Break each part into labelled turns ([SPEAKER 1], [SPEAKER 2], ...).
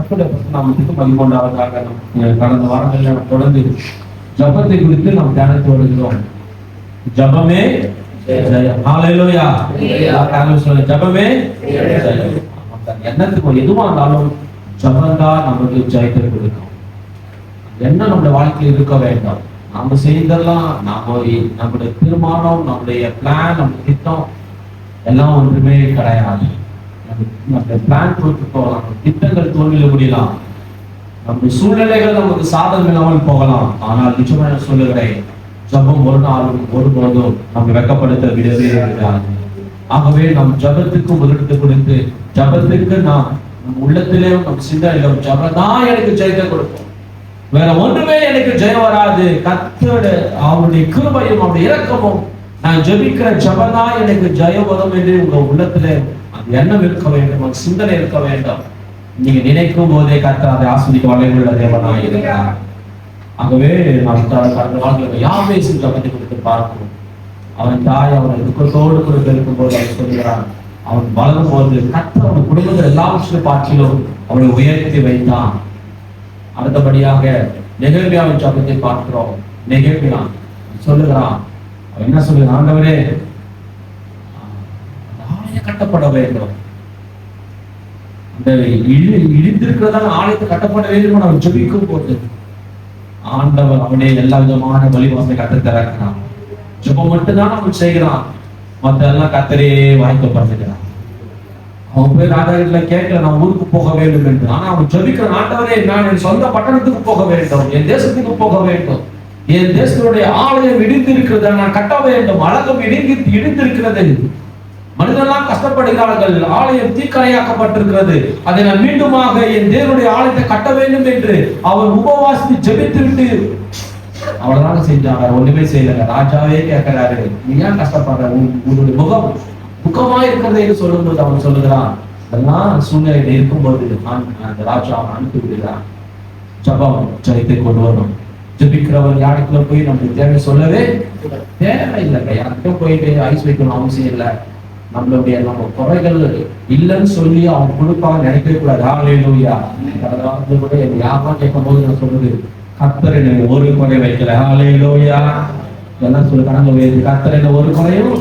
[SPEAKER 1] நாமத்துக்கு மதிப்பொண்டாவதாக கடந்த வாரங்களில் தொடர்ந்து ஜபத்தை குறித்து நாம் தியானித்து வருகிறோம். ஜபமே ஜெயம். ஹல்லேலூயா. ஜபமே ஜெயம். எண்ணத்துக்கு எதுவா இருந்தாலும் ஜபம்தான் நமக்கு ஜெயத்தை கொடுக்கும். என்ன நம்முடைய வாழ்க்கையில் இருக்க வேண்டாம். நாம செய்தெல்லாம் நம்முடைய தீர்மானம், நம்முடைய பிளான், நம்ம திட்டம் எல்லாம் ஒன்றுமே கிடையாது. நம்முடைய பிளான் போட்டு போகலாம், நம்ம திட்டங்கள் தோல்வியில முடியலாம், நம்முடைய சூழ்நிலைகள் நமக்கு சாதகம் இல்லாமல் போகலாம். ஆனால் நிச்சயமாக சொல்லுகிறேன், ஜபம் ஒரு நாளும் ஒருபோதும் நம்ம வெட்கப்படுத்த விடவே கிடையாது. ஆகவே நம் ஜபத்துக்கு முதலிடத்தை கொடுத்து, ஜபத்துக்கு நாம் நம் உள்ளத்திலே நம் சிந்தனையிலும் ஜபம்தான் எனக்கு ஜெயத்தை கொடுக்கும், வேற ஒன்றுமே எனக்கு ஜெயம் வராது. கர்த்தருடைய அவருடைய கிருபையும் அவருடைய இரக்கமும், நான் ஜெபிக்கிற ஜபம்தான் எனக்கு ஜெயம் வரும் என்று உங்க உள்ளத்திலே அந்த எண்ணம் இருக்க வேண்டும், அந்த சிந்தனை இருக்க வேண்டும். நீங்க நினைக்கும் போதே கர்த்தர் அதை ஆஸ்வதிக்க வல்லமையுள்ள தேவனாய் இருக்கிறார். ஆகவே நாம் கடந்த வாழ்க்கையில் யாவேசு ஜபத்தை கொடுத்து பார்க்கிறோம். அவன் தாய் அவனை துக்கத்தோடு கொடுத்து இருக்கும் போது அவன் சொல்கிறான், அவன் வளரும் போது கர்த்தர் அவன் குடும்பத்தில் எல்லாவற்றையும் பார்க்கிலும் அவனை உயர்த்தி வைத்தான். அடுத்தபடியாக நெகேமியாவின் ஜபத்தை பார்க்கிறோம். நெகேமியா சொல்லுகிறான், அவன் என்ன சொல்லுகிறான், ஆண்டவரே ஆலயம் கட்டப்பட வேண்டும், அந்த இடிந்திருக்கிறதான ஆலயத்தை கட்டப்பட வேண்டும். அவன் ஜெபிக்கும் போது ஆண்டவர் அவனே எல்லா விதமான வழிவாசலை கட்ட திறக்கிறான். ஜெபம் மட்டும்தான் அவன் செய்கிறான், மற்ற எல்லாம் கத்தரே வாய்க்கப்படுகிறான். அவன் போய் ராஜாக்களை கேட்கல, நான் ஊருக்கு போக வேண்டும் என்று. ஆனா அவன் ஜெபிக்கிற, ஆண்டவரே நான் என் சொந்த பட்டணத்துக்கு போக வேண்டும், என் தேசத்துக்கு போக வேண்டும், என் தேசத்தினுடைய ஆலயம் இடிந்திருக்கிறது, நான் கட்ட வேண்டும், அழகம் இடிந்திருக்கிறது, மனிதெல்லாம் கஷ்டப்படுகிறார்கள், ஆலயம் தீக்கரையாக்கப்பட்டிருக்கிறது, அதை நான் மீண்டுமாக என் தேவனுடைய ஆலயத்தை கட்ட வேண்டும் என்று அவர் உபவாசித்து ஜெபித்து விட்டு அவ்வளவுதாங்க செஞ்சாங்க. ஒண்ணுமே செய்யல. ராஜாவே கேட்கிறாரு, நீ ஏன் கஷ்டப்படுற, உன்னுடைய முகம் துக்கமா இருக்கிறது என்று சொல்லும்போது அவன் சொல்லுகிறான், அதெல்லாம் சூழ்நிலையில இருக்கும்போது அந்த ராஜா அவன் அனுப்பி விடுகிறான். ஜபம் ஜெயத்தை கொண்டு வரும். ஜபிக்கிறவர் யாருக்குள்ள போய் நம்மளுக்கு தேவை சொல்லவே தேவையில்லை. யாருக்கும் போயிட்டு ஐஸ் வைக்கணும் அவசியம் இல்லை. நம்மளுடைய நம்ம குறைகள் இல்லைன்னு சொல்லி அவங்க கொடுப்பாங்க நினைக்கவே கூடாது. ஹல்லேலூயா. கடந்த கூட யாரும் கேட்கும் போது நான் சொல்றது, கர்த்தர் என்னை ஒரு குறை வைக்கல. ஹல்லேலூயா. எல்லாம் சொல்லு, கடந்து கர்த்தர் என்ன ஒரு குறையும்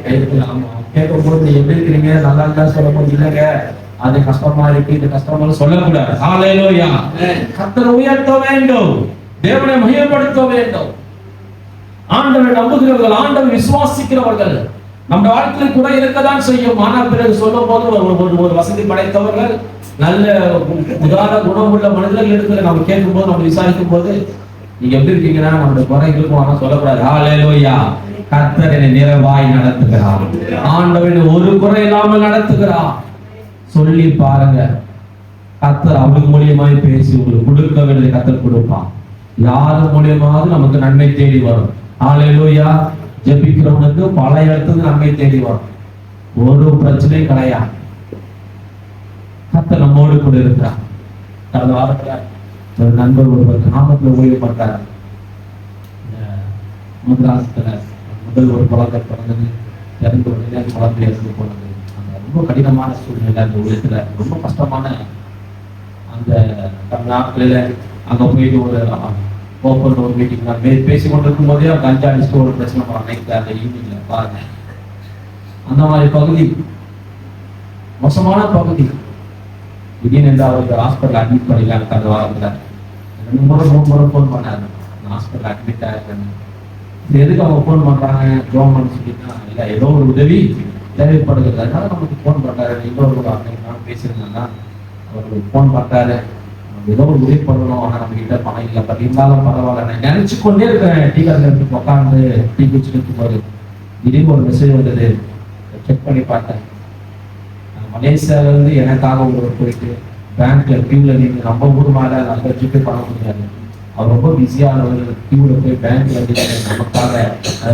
[SPEAKER 1] வைக்கலாம். கேட்கும் போது நீ எப்படி இருக்கிறீங்க, நல்லா இருந்தா சொல்ல போது இல்லைங்க, அது கஷ்டமா இருக்கு, இது கஷ்டமா சொல்லக்கூடாது. ஹல்லேலூயா. கர்த்தரை உயர்த்த வேண்டும், தேவனை மகிமைப்படுத்த வேண்டும். ஆண்டவரை நம்புகிறவர்கள், ஆண்டவரை விசுவாசிக்கிறவர்கள் நம்ம வாழ்க்கையில் கூட இருக்கதான் செய்யும். ஆனால் பிறகு சொல்லும் போது ஒரு வசதி படைத்தவர்கள், நல்ல உதாரண குணம் உள்ள மனிதர்கள் இடத்துல நம்ம கேட்கும் போது, நம்ம விசாரிக்கும் போது, நீங்க எப்படி இருக்கீங்கன்னா நம்மளுடைய குறைகளுக்கும் ஆனா சொல்லக்கூடாது. ஹல்லேலூயா. கர்த்தர் என்னை நிறைவாய் நடத்துகிறார், ஆண்டவன் ஒரு குறை இல்லாமல் நடத்துகிறார் சொல்லி பாருங்க. கர்த்தர் அவருக்கு மூலியமாய் பேசி உங்களுக்கு கொடுக்க வேண்டிய கர்த்தர் கொடுப்பான். யாரு மூலியமாவது நமக்கு நன்மை தேடி வரும். ஹல்லேலூயா. ஜெபிக்கிறவனுக்கு பல இடத்துக்கு நன்மை தேடி வரும், ஒரு பிரச்சனையும் கிடையாது. கர்த்தர் நம்மோடு கூட இருக்கிறார். கடந்த வாரத்துல ஒரு நண்பர் ஒருவர் கிராமத்துல ஓய்வு பண்றார். மதுராசத்துல முதல் ஒரு குழந்தை பிறந்தது, இறந்து உடனே குழந்தை இறந்து போனது. அந்த ரொம்ப கடினமான சூழ்நிலை, அந்த உலகத்துல ரொம்ப கஷ்டமான அந்த நாட்களில அங்க போயிட்டு ஒரு ஓப்பன் ஒரு மீட்டிங் நான் பேசி கொண்டிருக்கும் போதே அவங்க 5 அடிச்சுட்டு ஒரு பிரச்சனை பண்ண அந்த ஈவினிங்ல பாருங்க. அந்த மாதிரி பகுதி மோசமான பகுதி. திடீர்னு அவருக்கு ஹாஸ்பிட்டல் அட்மிட் பண்ணிடலாம். அந்த வாரத்துல 2 முறை 3 முறை ஃபோன் பண்ணாரு, ஹாஸ்பிட்டல் அட்மிட் ஆயிருக்கேன். இது எதுக்கு அவங்க ஃபோன் பண்றாங்க, கவர்மெண்ட் சொல்லிட்டா இல்லை ஏதோ ஒரு உதவி தேவைப்படுகிறது, அதனால நமக்கு ஃபோன் பண்றாரு. இன்னொரு நான் பேசியிருந்தேன்னா அவருக்கு ஃபோன் பண்றாரு, ஏதோ ஒரு உதவி பண்ணணும், ஆனா நம்ம கிட்ட பணம் இல்லை, பட் இருந்தாலும் பரவாயில்ல. நான் நினைச்சு கொண்டே இருக்கிறேன். டீ கடையில் உட்காந்து டீ குடிச்சுட்டு இருக்கும்போது திடீர்னு ஒரு மெசேஜ் வந்தது. செக் பண்ணி பார்த்தேன். மலேசியால இருந்து எனக்காக ஒருவர் போயிட்டு பேங்க்ல கியூல நீங்க நம்ம ஊர் மேல அந்த வச்சுட்டு பண்ண முடியாது, அவர் ரொம்ப பிஸியானவர், கியூல போய் பேங்க்ல நமக்காக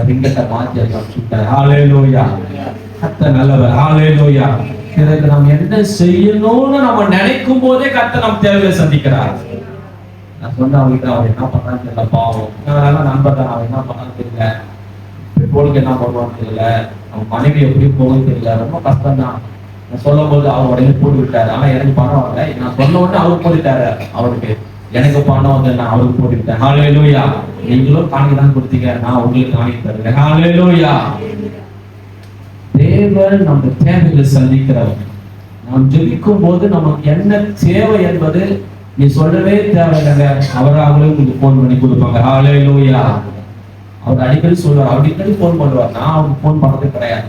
[SPEAKER 1] ரிங்கத்தை மாற்றி அனுப்பிச்சுட்டார். ஹல்லேலூயா. கர்த்தர் நல்லவர். ஹல்லேலூயா. இதற்கு நாம் என்ன செய்யணும்னு நம்ம நினைக்கும் போதே கர்த்தர் நம் தேவையை சந்திக்கிறார். நான் சொன்ன அவர்கிட்ட, அவர் என்ன பண்ணான்னு தெரியல, பாவம் நண்பர் தான், அவர் என்ன பண்ணான்னு தெரியல, பெட்ரோலுக்கு என்ன பண்ணுவான்னு தெரியல, அவன் மனைவி எப்படி போகுன்னு தெரியல, ரொம்ப கஷ்டம் தான். நான் சொல்லும் போது அவர் உடனே போட்டு விட்டாரு. ஆனா எனக்கு பணம் வரல. நான் சொன்ன உடனே அவர் போட்டுட்டாரு. அவருக்கு எனக்கு பணம் வந்து நான் அவருக்கு போட்டு விட்டேன். ஹல்லேலூயா. நீங்களும் காணிக்கை தான் கொடுத்தீங்க, நான் உங்களுக்கு காணிக்கை தருவேன். ஹல்லேலூயா. தேவன் நம்ம தேவைகளை சந்திக்கிறவர். நாம் ஜெபிக்கும் போது நமக்கு என்ன தேவை என்பது நீ சொல்லவே தேவையில்லைங்க, அவராகவே உங்களுக்கு போன் பண்ணி கொடுப்பாங்க. ஹல்லேலூயா. அவர் அடிக்கடி சொல்லுவார், அடிக்கடி போன் பண்ணுவார். நான் அவருக்கு போன் பண்ணது கிடையாது.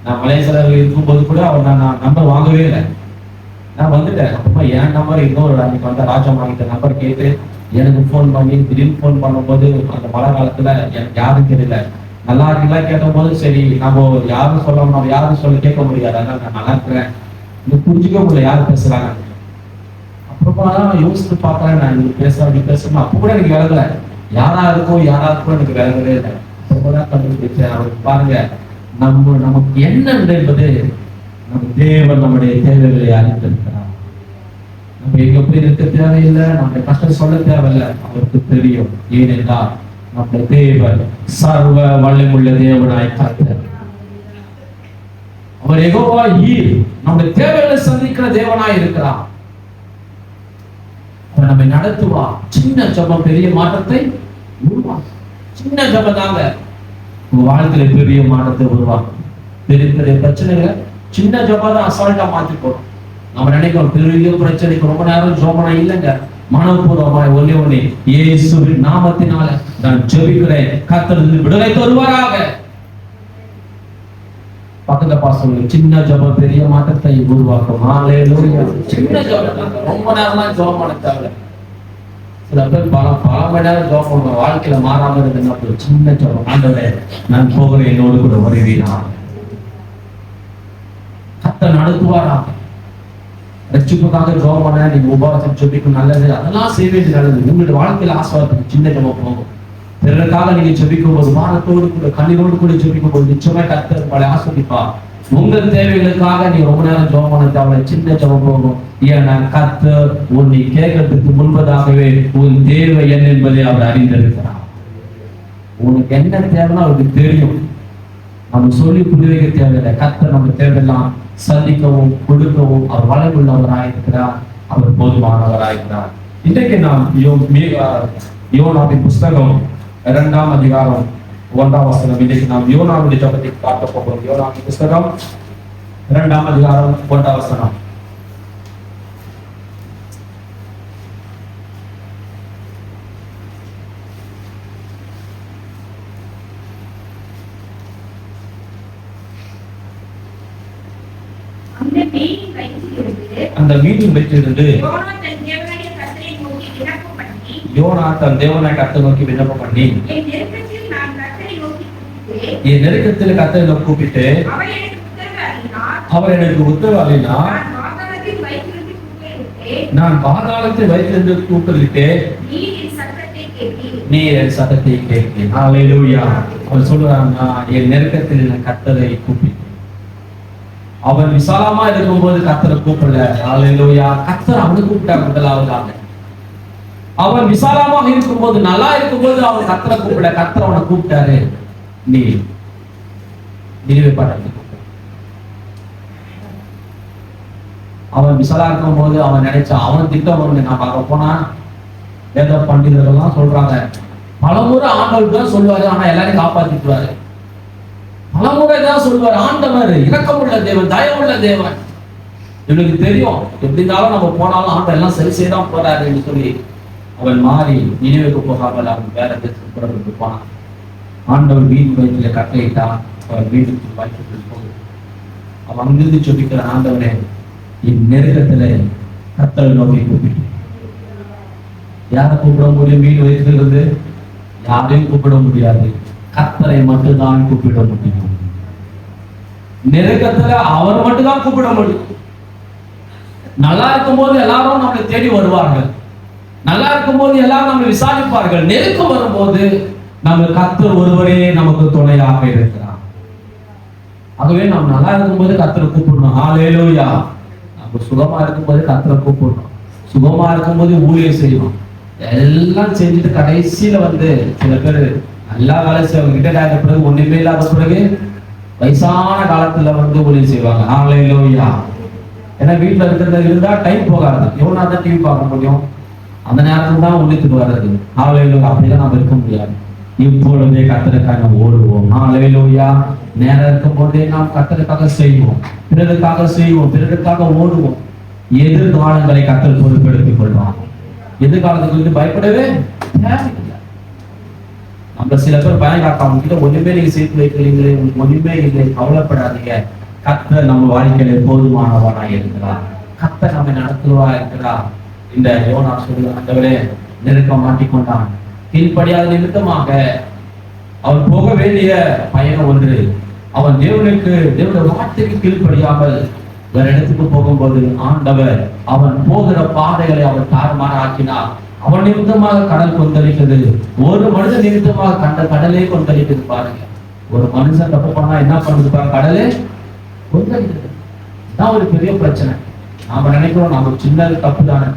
[SPEAKER 1] நான் மலேசியாவில் இருக்கும்போது கூட அவர் நான் நம்பர் வாங்கவே இல்லை. நான் வந்துட்டேன். அப்போ என் நம்பர் இன்னொரு அன்னைக்கு வந்த ராஜமாகிட்ட நம்பர் கேட்டு எனக்கு போன் பண்ணி திடீர்னு போன் பண்ணும்போது அந்த மழை காலத்துல எனக்கு யாரும் தெரியல. நல்லா இருக்கீங்களா கேட்கும் போது சரி நம்ம யாரும் சொல்லணும், நம்ம யாரும் சொல்ல கேட்க முடியாது. அதனால நான் நல்லா இருக்கிறேன், இன்னும் புரிஞ்சுக்க முடியல யாரு பேசுறாங்க. அப்புறமா தான் யோசித்து பார்க்கறேன், நான் இன்னைக்கு அப்படி பேசணும். அப்போ கூட எனக்கு விலகல, யாரா இருக்கும் எனக்கு விலகவே இல்லை. அப்பதான் கண்டுபிடிச்சேன். அவருக்கு பாருங்க, நமக்கு என்ன என்பது நம்ம தேவன் நம்முடைய தேவைகளை அறிந்திருக்கிறார். நம்ம எங்க போய் இருக்க தேவையில்லை, நம்முடைய கஷ்டம் சொல்ல தேவையில்லை, அவருக்கு தெரியும். ஏனென்றால் நம்முடைய தேவன் சர்வ வல்லமையுள்ள தேவனாய் கர்த்தர். அவர் யெகோவா ஈர், நம்முடைய தேவைகளை சந்திக்கிற தேவனாய் இருக்கிறார். அவர் நம்மை நடத்துவா. சின்ன ஜெபம் பெரிய மாற்றத்தை உருவாக்கும். சின்ன ஜெபம் தாங்க உங்க வாழ்க்கையில பெரிய மாற்றத்தை உருவாக்கும். பெரிய பெரிய பிரச்சனைகளை சின்ன ஜெபம் தான் அசால்ட்டா மாத்தி போடும். நம்ம நினைக்கிறோம் பெரிய பிரச்சனைக்கு ரொம்ப நேரம் ஜெபம் இல்லைங்க. மனப்பூர்வமாய் ஒன்னே இயேசுவின் நாமத்தினால நான் ஜெபிக்கிறேன், கர்த்தர் விடுதலை தருவாராக. பக்கத்துல பாசங்க, சின்ன ஜெபம் பெரிய மாற்றத்தை உருவாக்கும். ஹல்லேலூயா. சின்ன ஜெபம் ரொம்ப நேரம்லாம் ஜெபம் பண்ண தேவை. சில பேர் பல மணி நேரம் ஜெபம் பண்ணுவாங்க, வாழ்க்கையில மாறாம இருக்குன்னா சின்ன ஜெபம். ஆண்டவரே நான் போகிறேன், என்னோடு கூட வருவீனா, கர்த்தர் நடத்துவாராக. ரட்சிப்புக்காக ஜெபம் பண்ண நீங்க உபவாசம் ஜெபிக்கும் நல்லது, அதெல்லாம் செய்ய வேண்டியது நல்லது. உங்களுடைய வாழ்க்கையில ஆசீர்வாதத்துக்கு சின்ன ஜெபம் போகும். பிறருக்காக நீங்க ஜெபிக்கும் போது, வானத்தோடு கூட கண்ணீரோடு கூட ஜெபிக்கும் போது நிச்சயமா கர்த்தர் உங்களை ஆசீர்வதிப்பா. உங்கள் தேவைகளுக்காக நீ ரொம்ப நேரம் ஜெபம் பண்ண தேவை, சின்ன ஜெபம் போகும். ஏன்னா கர்த்தர் உன்னை கேட்கறதுக்கு முன்பதாகவே உன் தேவை என்ன என்பதை அவர் அறிந்திருக்கிறார். உனக்கு என்ன தேவைன்னா அவருக்கு தெரியும். நம்ம சொல்லி புரிய வைக்க தேவையில்லை. கர்த்தர் நம்ம தேவையெல்லாம் சந்திக்கவும் கொடுக்கவும் அவர் வளமுள்ளவராயிருக்கிறார். அவர் போதுமானவராயிருக்கிறார். இன்றைக்கு நாம் யோனாவின் புஸ்தகம் 2ஆம் அதிகாரம் 1ஆம் வசனம். இன்றைக்கு நாம் யோனாவுடைய ஜெபத்தை பார்க்க போகிறோம். யோனாவின் புஸ்தகம் 2ஆம் அதிகாரம் 1ஆம் வசனம். அந்த மீனின் வயிற்றிலிருந்து யோனா தன் தேவனாகிய கர்த்தரை நோக்கி விண்ணப்பம் பண்ணி, என் நெருக்கத்தில் கர்த்தரை நோக்கி கூப்பிட்டு அவர் எனக்கு உத்தரவு அருளினார். நான் பாதாளத்தில் வயிற்றிலிருந்து கூப்பிட்டு நீ என் சத்தத்தை கேட்கிறேன். ஹல்லேலூயா. அவர் சொல்றாங்க, என் நெருக்கத்தில் நான் கர்த்தரை கூப்பிட்டேன். அவன் விசாலமா இருக்கும்போது கர்த்தரை கூப்பிடல. ஹல்லேலூயா. கர்த்தர் அவனை கூப்பிட்டார் முதலாவதாக. அவன் விசாலமாக இருக்கும்போது, நல்லா இருக்கும்போது அவன் கர்த்தரை கூப்பிட, கர்த்தர் அவனை கூப்பிட்டாரு. நீ நினைவு பட்டத்துக்கு அவன் விசாலா இருக்கும் போது அவன் நினைச்சான், அவன் திட்டம் ஒண்ணு. நான் பார்க்க போனா வேத பண்டிதர்கள்லாம் சொல்றாங்க, பலமுறை ஆண்டவர் தான் சொல்லுவாரு, ஆனா எல்லாரையும் காப்பாத்திட்டுவாரு. பலமுறை தான் சொல்லுவாரு. ஆண்டவர் இரக்கமுள்ள தேவன், தயவுள்ள தேவன். இவனுக்கு தெரியும் எப்படி இருந்தாலும் நம்ம போனாலும் ஆண்டவர் எல்லாம் சரி செய்தான் போறாரு என்று சொல்லி அவன் மாறி நினைவுக்கு போகாமல் அவன் வேற தேசத்துக்கு போனான். ஆண்டவர் வீட்டு வயிற்றுல கட்டளையிட்டான். அவன் வீட்டுக்கு வயிற்றுக்கு போகுது. அவன் அங்கிருந்து சொல்லிக்கிற, ஆண்டவரே என் நெருக்கத்துல கர்த்தரை நோக்கி கூப்பிட்டு. யாரை கூப்பிட முடியும்? வீடு வயிற்றிலிருந்து யாரையும் கூப்பிட முடியாது, கர்த்தரை மட்டும்தான் கூப்பிட முடியும். நெருக்கத்துல அவர் மட்டும்தான் கூப்பிட முடியும். நல்லா இருக்கும் போது எல்லாரும் நம்மளை தேடி வருவார்கள், நல்லா இருக்கும் போது எல்லாரும் நம்மளை விசாரிப்பார்கள். நெருக்கம் வரும்போது நம்ம கர்த்தர் ஒருவரே நமக்கு துணையாக இருக்கிறார். ஆகவே நாம் நல்லா இருக்கும்போது கர்த்தரை கூப்பிடணும். ஹல்லேலூயா. நம்ம சுகமா இருக்கும்போது கர்த்தரை கூப்பிடணும். சுகமா இருக்கும்போது ஊழியம் செய்யணும். எல்லாம் செஞ்சுட்டு கடைசியில சில பேர் நல்லா வேலை செய்வாங்க, ரிட்டையர்ட் ஆகிற பிறகு ஒண்ணுமே இல்லாத பிறகு வயசான காலத்துல ஊழியம் செய்வாங்க. ஹல்லேலூயா. ஏன்னா வீட்டுல இருந்தா டைம் போகாது. யோனா தான் டிவி பார்க்க முடியும், அந்த நேரத்துல தான் உள்ளத்துக்கு வர்றது. அப்படிதான் நாம் இருக்க முடியாது. இப்பொழுதே கர்த்தருக்காக நாம் ஓடுவோம். ஹல்லேலூயா. நேரம் இருக்கும் போதே நாம் கர்த்தருக்காக செய்வோம், பிறருக்காக செய்வோம், பிறருக்காக ஓடுவோம். எதிர்காலங்களை கர்த்தர் பொறுப்பெடுத்துக் கொள்வான். எதிர்காலத்துக்கு பயப்படவே தேவையில்லை. நம்ம சில பேர் பயம் காட்டாம கிட்ட ஒண்ணுமே நீங்க சேர்த்து வைக்கிறீங்களே, உங்களுக்கு ஒண்ணுமே இல்லை, கவலைப்படாதீங்க. கர்த்தர் நம்ம வாழ்க்கையில போதுமானவனா இருக்கிறார். கர்த்தர் நம்மை நடத்துவா இருக்கிறார். இந்த யோனா சொல்லுங்க, ஆண்டவரே நெருக்க மாட்டிக்கொண்டான். கீழ்ப்படியாத நிமித்தமாக அவன் போக வேண்டிய பயணம் ஒன்று. அவன் தேவனுடைய வார்த்தைக்கு கீழ்ப்படியாமல் வேற இடத்துக்கு போகும்போது ஆண்டவர் அவன் போகிற பாதைகளை அவன் தாறுமாற ஆக்கினார். அவன் நிமித்தமாக கடல் கொந்தளிக்கிறது. ஒரு மனிதன் நிமித்தமாக கடலே கொந்தளிக்கிறது. பாருங்க, ஒரு மனுஷன் தப்பு பண்ணா என்ன பண்ணுது பாருங்க, கடலே கொந்தளிக்கிறது. இதான் ஒரு பெரிய பிரச்சனை. நாம நினைக்கிறோம் நாம சின்ன தப்பு தானே.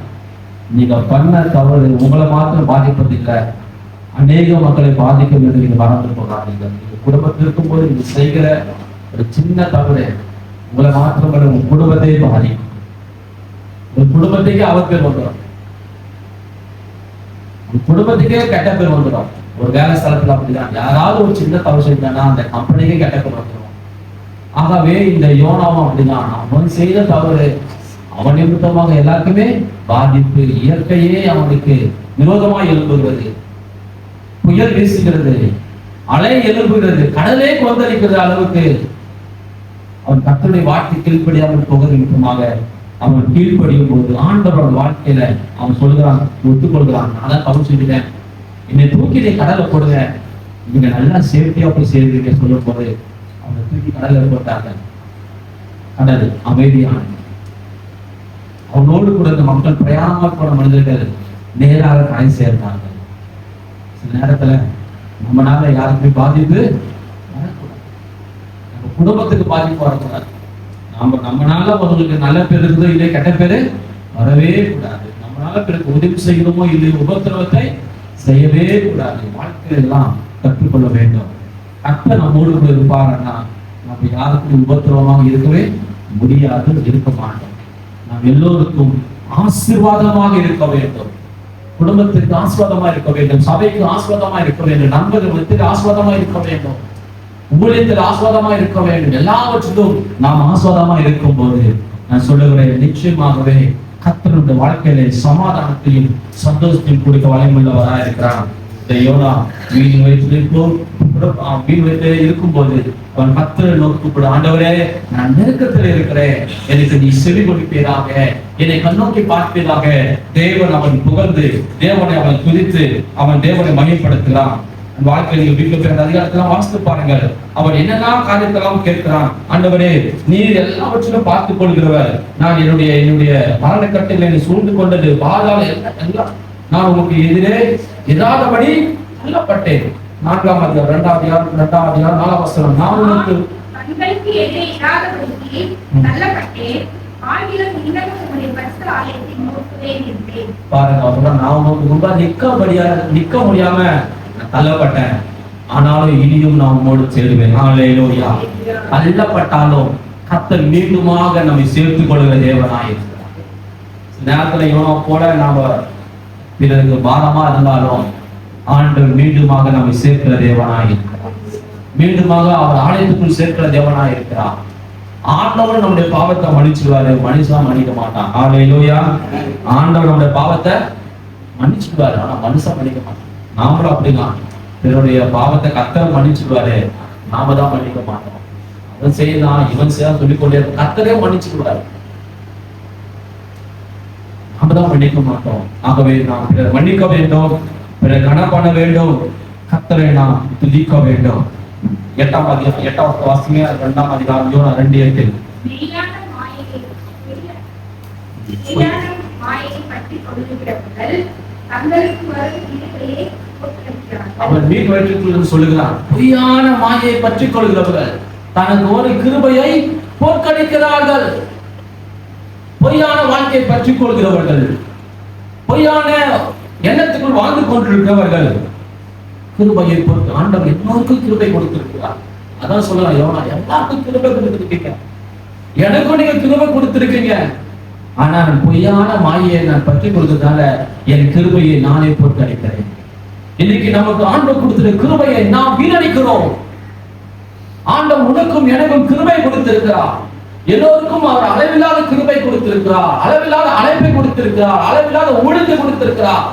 [SPEAKER 1] நீங்க பண்ண தவறு உங்களை மாத்திரம் பாதிப்பதில்லை, அநேக மக்களை பாதிக்கும் என்று நீங்க மறந்து போகாதீங்க. நீங்க குடும்பத்தில் இருக்கும் போது நீங்க செய்கிற ஒரு சின்ன தவறு உங்களை மாத்திரம் உங்க குடும்பத்தை பாதிக்கும். உங்க குடும்பத்துக்கே அவர் பேர் வந்துடும், உங்க குடும்பத்துக்கே கெட்ட பேர் வந்துடும். ஒரு வேலை ஸ்தலத்துல அப்படிதான், யாராவது ஒரு சின்ன தவறு செஞ்சானா அந்த கம்பெனிக்கே கெட்ட பேர் வந்துடும். ஆகவே இந்த யோனாவும் அப்படிதான், அவன் செய்த தவறு அவன் நிமித்தமாக எல்லாருக்குமே பாதிப்பு. இயற்கையே அவனுக்கு விரோதமாய் எழும்புகிறது, புயல் வீசுகிறது, அலை எழும்புகிறது, கடலே கொந்தளிக்கிற அளவுக்கு அவன் கர்த்தருடைய வார்த்தை கீழ்ப்படியாமல் போகிற நிமித்தமாக அவன் கீழ்ப்படியும் போது ஆண்டவரோட வாழ்க்கையில அவன் சொல்லுகிறான், ஒத்துக்கொள்கிறான். அதான் தவறு செஞ்சுட்டேன், என்னை தூக்கி கடலை போடுங்க, நீங்க நல்லா சேஃப்டியா போய் சேர்ந்தீங்க சொல்லும் போது அவனை தூக்கி கடலை போட்டாங்க. கடல் அமைதியானது. அவனோடு கூட இந்த மக்கள் பிரயாணமா போன மனிதர்கள் நேராக கரை சேர்ந்தாங்க. சில நேரத்துல நம்மளால யாருக்குமே பாதிப்பு வரக்கூடாது, நம்ம குடும்பத்துக்கு பாதிப்பு வரக்கூடாது. நம்மளால அவங்களுக்கு நல்ல பேர் இருக்குதோ இல்லையே, கெட்ட பேரு வரவே கூடாது. நம்மளால பிறகு உதவி செய்கிறோமோ இல்லையோ உபத்திரவத்தை செய்யவே கூடாது. வாழ்க்கையெல்லாம் கற்றுக்கொள்ள வேண்டும். கர்த்தர் நம்மோடு கூட இருப்பாருன்னா நம்ம யாருக்கும் உபத்திரவமாக இருக்கவே முடியாது, இருக்க மாட்டோம். நாம் எல்லோருக்கும் ஆசீர்வாதமாக இருக்க வேண்டும். குடும்பத்திற்கு ஆசீர்வாதமா இருக்க வேண்டும், சபைக்கு ஆசீர்வாதமா இருக்க வேண்டும், நண்பர்களுக்கு ஆசீர்வாதமா இருக்க வேண்டும், ஊழியத்தில் ஆசீர்வாதமா இருக்க வேண்டும். எல்லாவற்றிலும் நாம் ஆசீர்வாதமா இருக்கும் போது நான் சொல்லுகிறேன், நிச்சயமாகவே கர்த்தருடைய வாழ்க்கையில சமாதானத்தையும் சந்தோஷத்தையும் கொடுக்க வல்லமையுள்ளவராக இருக்கிறார். இந்த யோனா மீன் வயிற்றிலே இருக்கும்போது அவன் கர்த்தரை நோக்கி கூப்பிடு, ஆண்டவரே நான் நெருக்கத்தில் இருக்கிறேன், எனக்கு நீ செவி கொடுப்பீராக, என்னை கண்ணோக்கி பார்ப்பீராக. தேவன் அவன் புகழ்ந்து தேவனை அவன் துதித்து அவன் தேவனை மகிமைப்படுத்துகிறான். வாழ்க்கை நீங்க வீட்டுல போய் அந்த அதிகாரத்தெல்லாம் வாசித்து பாருங்கள். அவன் என்னெல்லாம் காரியத்தெல்லாம் கேட்கிறான், ஆண்டவரே நீர் எல்லாவற்றிலும் பார்த்துக் கொள்கிறவர், நான் என்னுடைய மரணக்கட்டில் என்னை சூழ்ந்து கொண்டது பாதாள எல்லாம் நான் உங்களுக்கு எதிரே எதாதபடி தள்ளப்பட்டேன். 4ஆம் அதிகாரம் 2ஆம் அதிகாரம் 4ஆம் வசனம். நான் உங்களுக்கு பாருங்க, நான் உங்களுக்கு முன்பா நிக்க முடியாம தள்ளப்பட்டேன், ஆனாலும் இனியும் நான் உம்மோடு சேருவேன். ஹல்லேலூயா. தள்ளப்பட்டாலும் கர்த்தர் மீண்டுமாக நம்மை சேர்த்துக் கொள்கிற தேவனாயிருக்கிறார். நேரத்துல யோனா போல நாம பிறருக்கு பாரமா இருந்தாலும் ஆண்டவர் மீண்டுமாக நம்மை சேர்க்கிற தேவனாயிருக்கிறார். மீண்டுமாக அவர் ஆலயத்துக்குள் சேர்க்கிற தேவனாயிருக்கிறார். ஆண்டவர் நம்முடைய பாவத்தை மன்னிச்சுடுவாரு, மனுஷன் மன்னிக்க மாட்டான். ஹல்லேலூயா. ஆண்டவர் நம்முடைய பாவத்தை மன்னிச்சுடுவாரு, ஆனா மனுஷன் மன்னிக்க மாட்டான். நாமளும் அப்படிதான், பிறருடைய பாவத்தை கர்த்தர் மன்னிச்சுடுவாரு, நாம தான் மன்னிக்க மாட்டோம். அவன் செய்யலாம் இவன் செய்ய சொல்லிக்கொண்டே கர்த்தரே மன்னிச்சுடுவாரு, நாம தான் மன்னிக்க மாட்டோம். ஆகவே நாம் பிறர் மன்னிக்க வேண்டும், பிறர் கணம் பண்ண வேண்டும், கர்த்தரை நாம் துதிக்க வேண்டும். 8ஆம் அதிகாரம் 8வது வாசிங்க. 2ஆம் அதிகாரம் யோனா 2:8. அவன் மீன் வயிற்றுக்குள் சொல்லுகிறான், பொய்யான மாயை பற்றி கொள்கிறவர்கள் தனக்கு ஒரு கிருபையை போக்கடிக்கிறார்கள். பொய்யான வாழ்க்கையை பற்றி கொள்கிறவர்கள், பொய்யான எண்ணத்துக்குள் வாழ்ந்து கொண்டிருக்கிறவர்கள் கிருபையை பொறுத்து ஆண்டவர் எல்லோருக்கும் கிருபை கொடுத்திருக்கிறார். அதான் சொல்லலாம், யோனா எல்லாருக்கும் கிருபை கொடுத்திருக்கீங்க. எனக்கும் நீங்க கிருபை கொடுத்திருக்கீங்க. ஆனா நான் பொய்யான மாயை நான் பற்றி கொடுத்ததால என் கிருபையை நானே போட்டு அடிக்கிறேன். இன்னைக்கு நமக்கு ஆண்டவர் கொடுத்திருக்கிற கிருபையை நாம் வீணடிக்கிறோம். ஆண்டவர் உனக்கும் எனக்கும் கிருபை கொடுத்திருக்கிறார். எல்லோருக்கும் அவர் அளவில்லாத கிருபை கொடுத்திருக்கிறார், அளவில்லாத அழைப்பை கொடுத்திருக்கிறார், அளவில்லாத ஊழியத்தை கொடுத்திருக்கிறார்.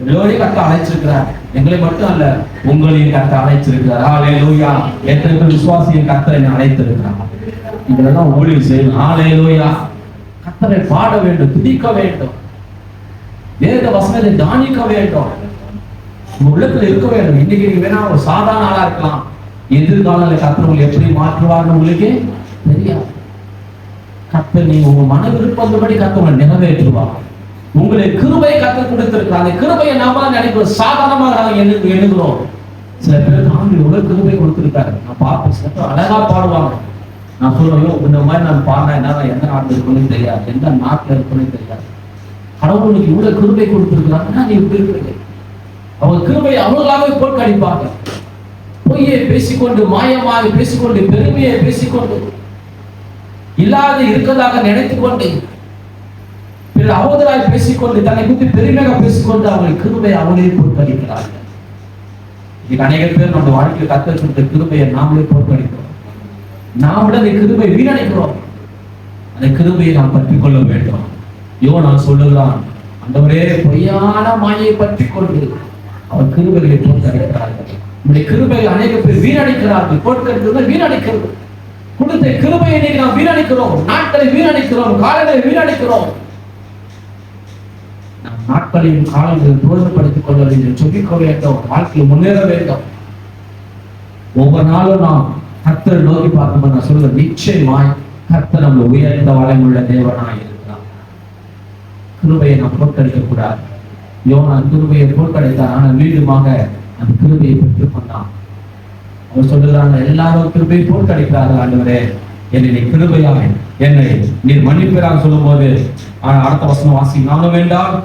[SPEAKER 1] எல்லோரையும் கத்த அழைச்சிருக்கிறார். எங்களை மட்டும் அல்ல, உங்களையும் கத்த அழைச்சிருக்கிறார். ஹல்லேலூயா. எத்தனை பேர் விசுவாசியின் கர்த்தரை அழைத்திருக்கிறார். இதெல்லாம் ஊழியம் செய்யணும். ஹல்லேலூயா. கர்த்தரை பாட வேண்டும், துதிக்க வேண்டும், வேத வசனத்தை தியானிக்க வேண்டும், உள்ளத்துல இருக்க வேண்டும். இன்னைக்கு நீங்க வேணா ஒரு சாதாரண ஆளா இருக்கலாம், எதிர்காலத்துல கர்த்தர் எப்படி மாற்றுவார்னு உங்களுக்கு தெரியாது. கர்த்தர் நீங்க உங்க மன விருப்பப்படி கர்த்தர் நிறைவேற்றுவார். உங்களை கிருபை கர்த்தர் கொடுத்திருக்கிறார். அந்த கிருபையை நாம நினைக்கிறோம், சாதாரணமாக நாங்க எண்ணுகிறோம். சில பேர் ஆண்டு எவ்வளவு கிருபை கொடுத்திருக்காரு. நான் பார்ப்பேன், சில பேர் அழகா பாடுவாங்க. நான் சொல்றோம், இந்த மாதிரி நான் பாடினா என்ன, எந்த நாட்டில் இருக்குன்னு தெரியாது, எந்த நாட்டில் இருக்குன்னு தெரியாது. கடவுளுக்கு இவ்வளவு கிருபை கொடுத்திருக்கிறாங்கன்னா நீ இப்படி இருக்கிறீங்க. அவங்க கிருபை அவங்களாவே போட்டு அடிப்பாங்க. பொய்யை பேசிக்கொண்டு, மாயமாக பேசிக்கொண்டு, பெருமையை பேசிக்கொண்டு, இல்லாத இருக்கதாக நினைத்துக் கொண்டு, அவதராய் பேசிக்கொண்டு, தன்னை குறித்து பெருமையாக பேசிக்கொண்டு அவர்கள் கிருபை அவங்களே போட்டு அடிக்கிறார்கள். இன்னைக்கு அநேக பேர் நம்ம வாழ்க்கையில் கர்த்தர் கொடுத்த கிருபையை நாமளே போட்டு அடிக்கிறோம். நாமளே அந்த கிருபை வீணடிக்கிறோம். அந்த கிருபையை நாம் பற்றிக் கொள்ள வேண்டும். யோவான் சொல்லுகிறான், ஆண்டவரே பொய்யான மாயை பற்றிக் கொண்டு அவர் கிருபைகளை போட்டு அடிக்கிறார்கள். நம்முடைய கிருபையை அநேக பேர் வீணடிக்கிறார்கள். போட்டு அடிக்கிறது வீணடிக்கிறது. கொடுத்த கிருபையை இன்னைக்கு நாம் வீணடிக்கிறோம். நாட்களை வீணடிக்கிறோம், காலங்களை வீணடிக்கிறோம். நாட்களையும் காலங்களையும் தூரப்படுத்திக் கொள்ள வேண்டும், சொல்லிக்க வேண்டும், வாழ்க்கையில் முன்னேற வேண்டும். ஒவ்வொரு நாளும் நாம் கர்த்தரை நோக்கி பார்க்கும்போது நான் சொல்றேன், நிச்சயமாய் கர்த்தர் நம்ம உயர்ந்த வளமுள்ள தேவனாய் இருக்கிறார். கிருபையை நாம் போட்டடிக்க கூடாது. யோவான் கிருபையை போட்டடைத்தார், ஆனால் மீண்டுமாக அந்த கிருபையை பெற்றுக் கொண்டான். அவர் சொல்லுகிறாங்க, எல்லாரும் கிருபையை போட்டடிக்கிறார்கள். ஆண்டவரே, என்னை நீ கிருபையாக என்னை நீர் மன்னிப்பீராக சொல்லும் போது அடுத்த வசனம் வாசி. நானும் வேண்டாம்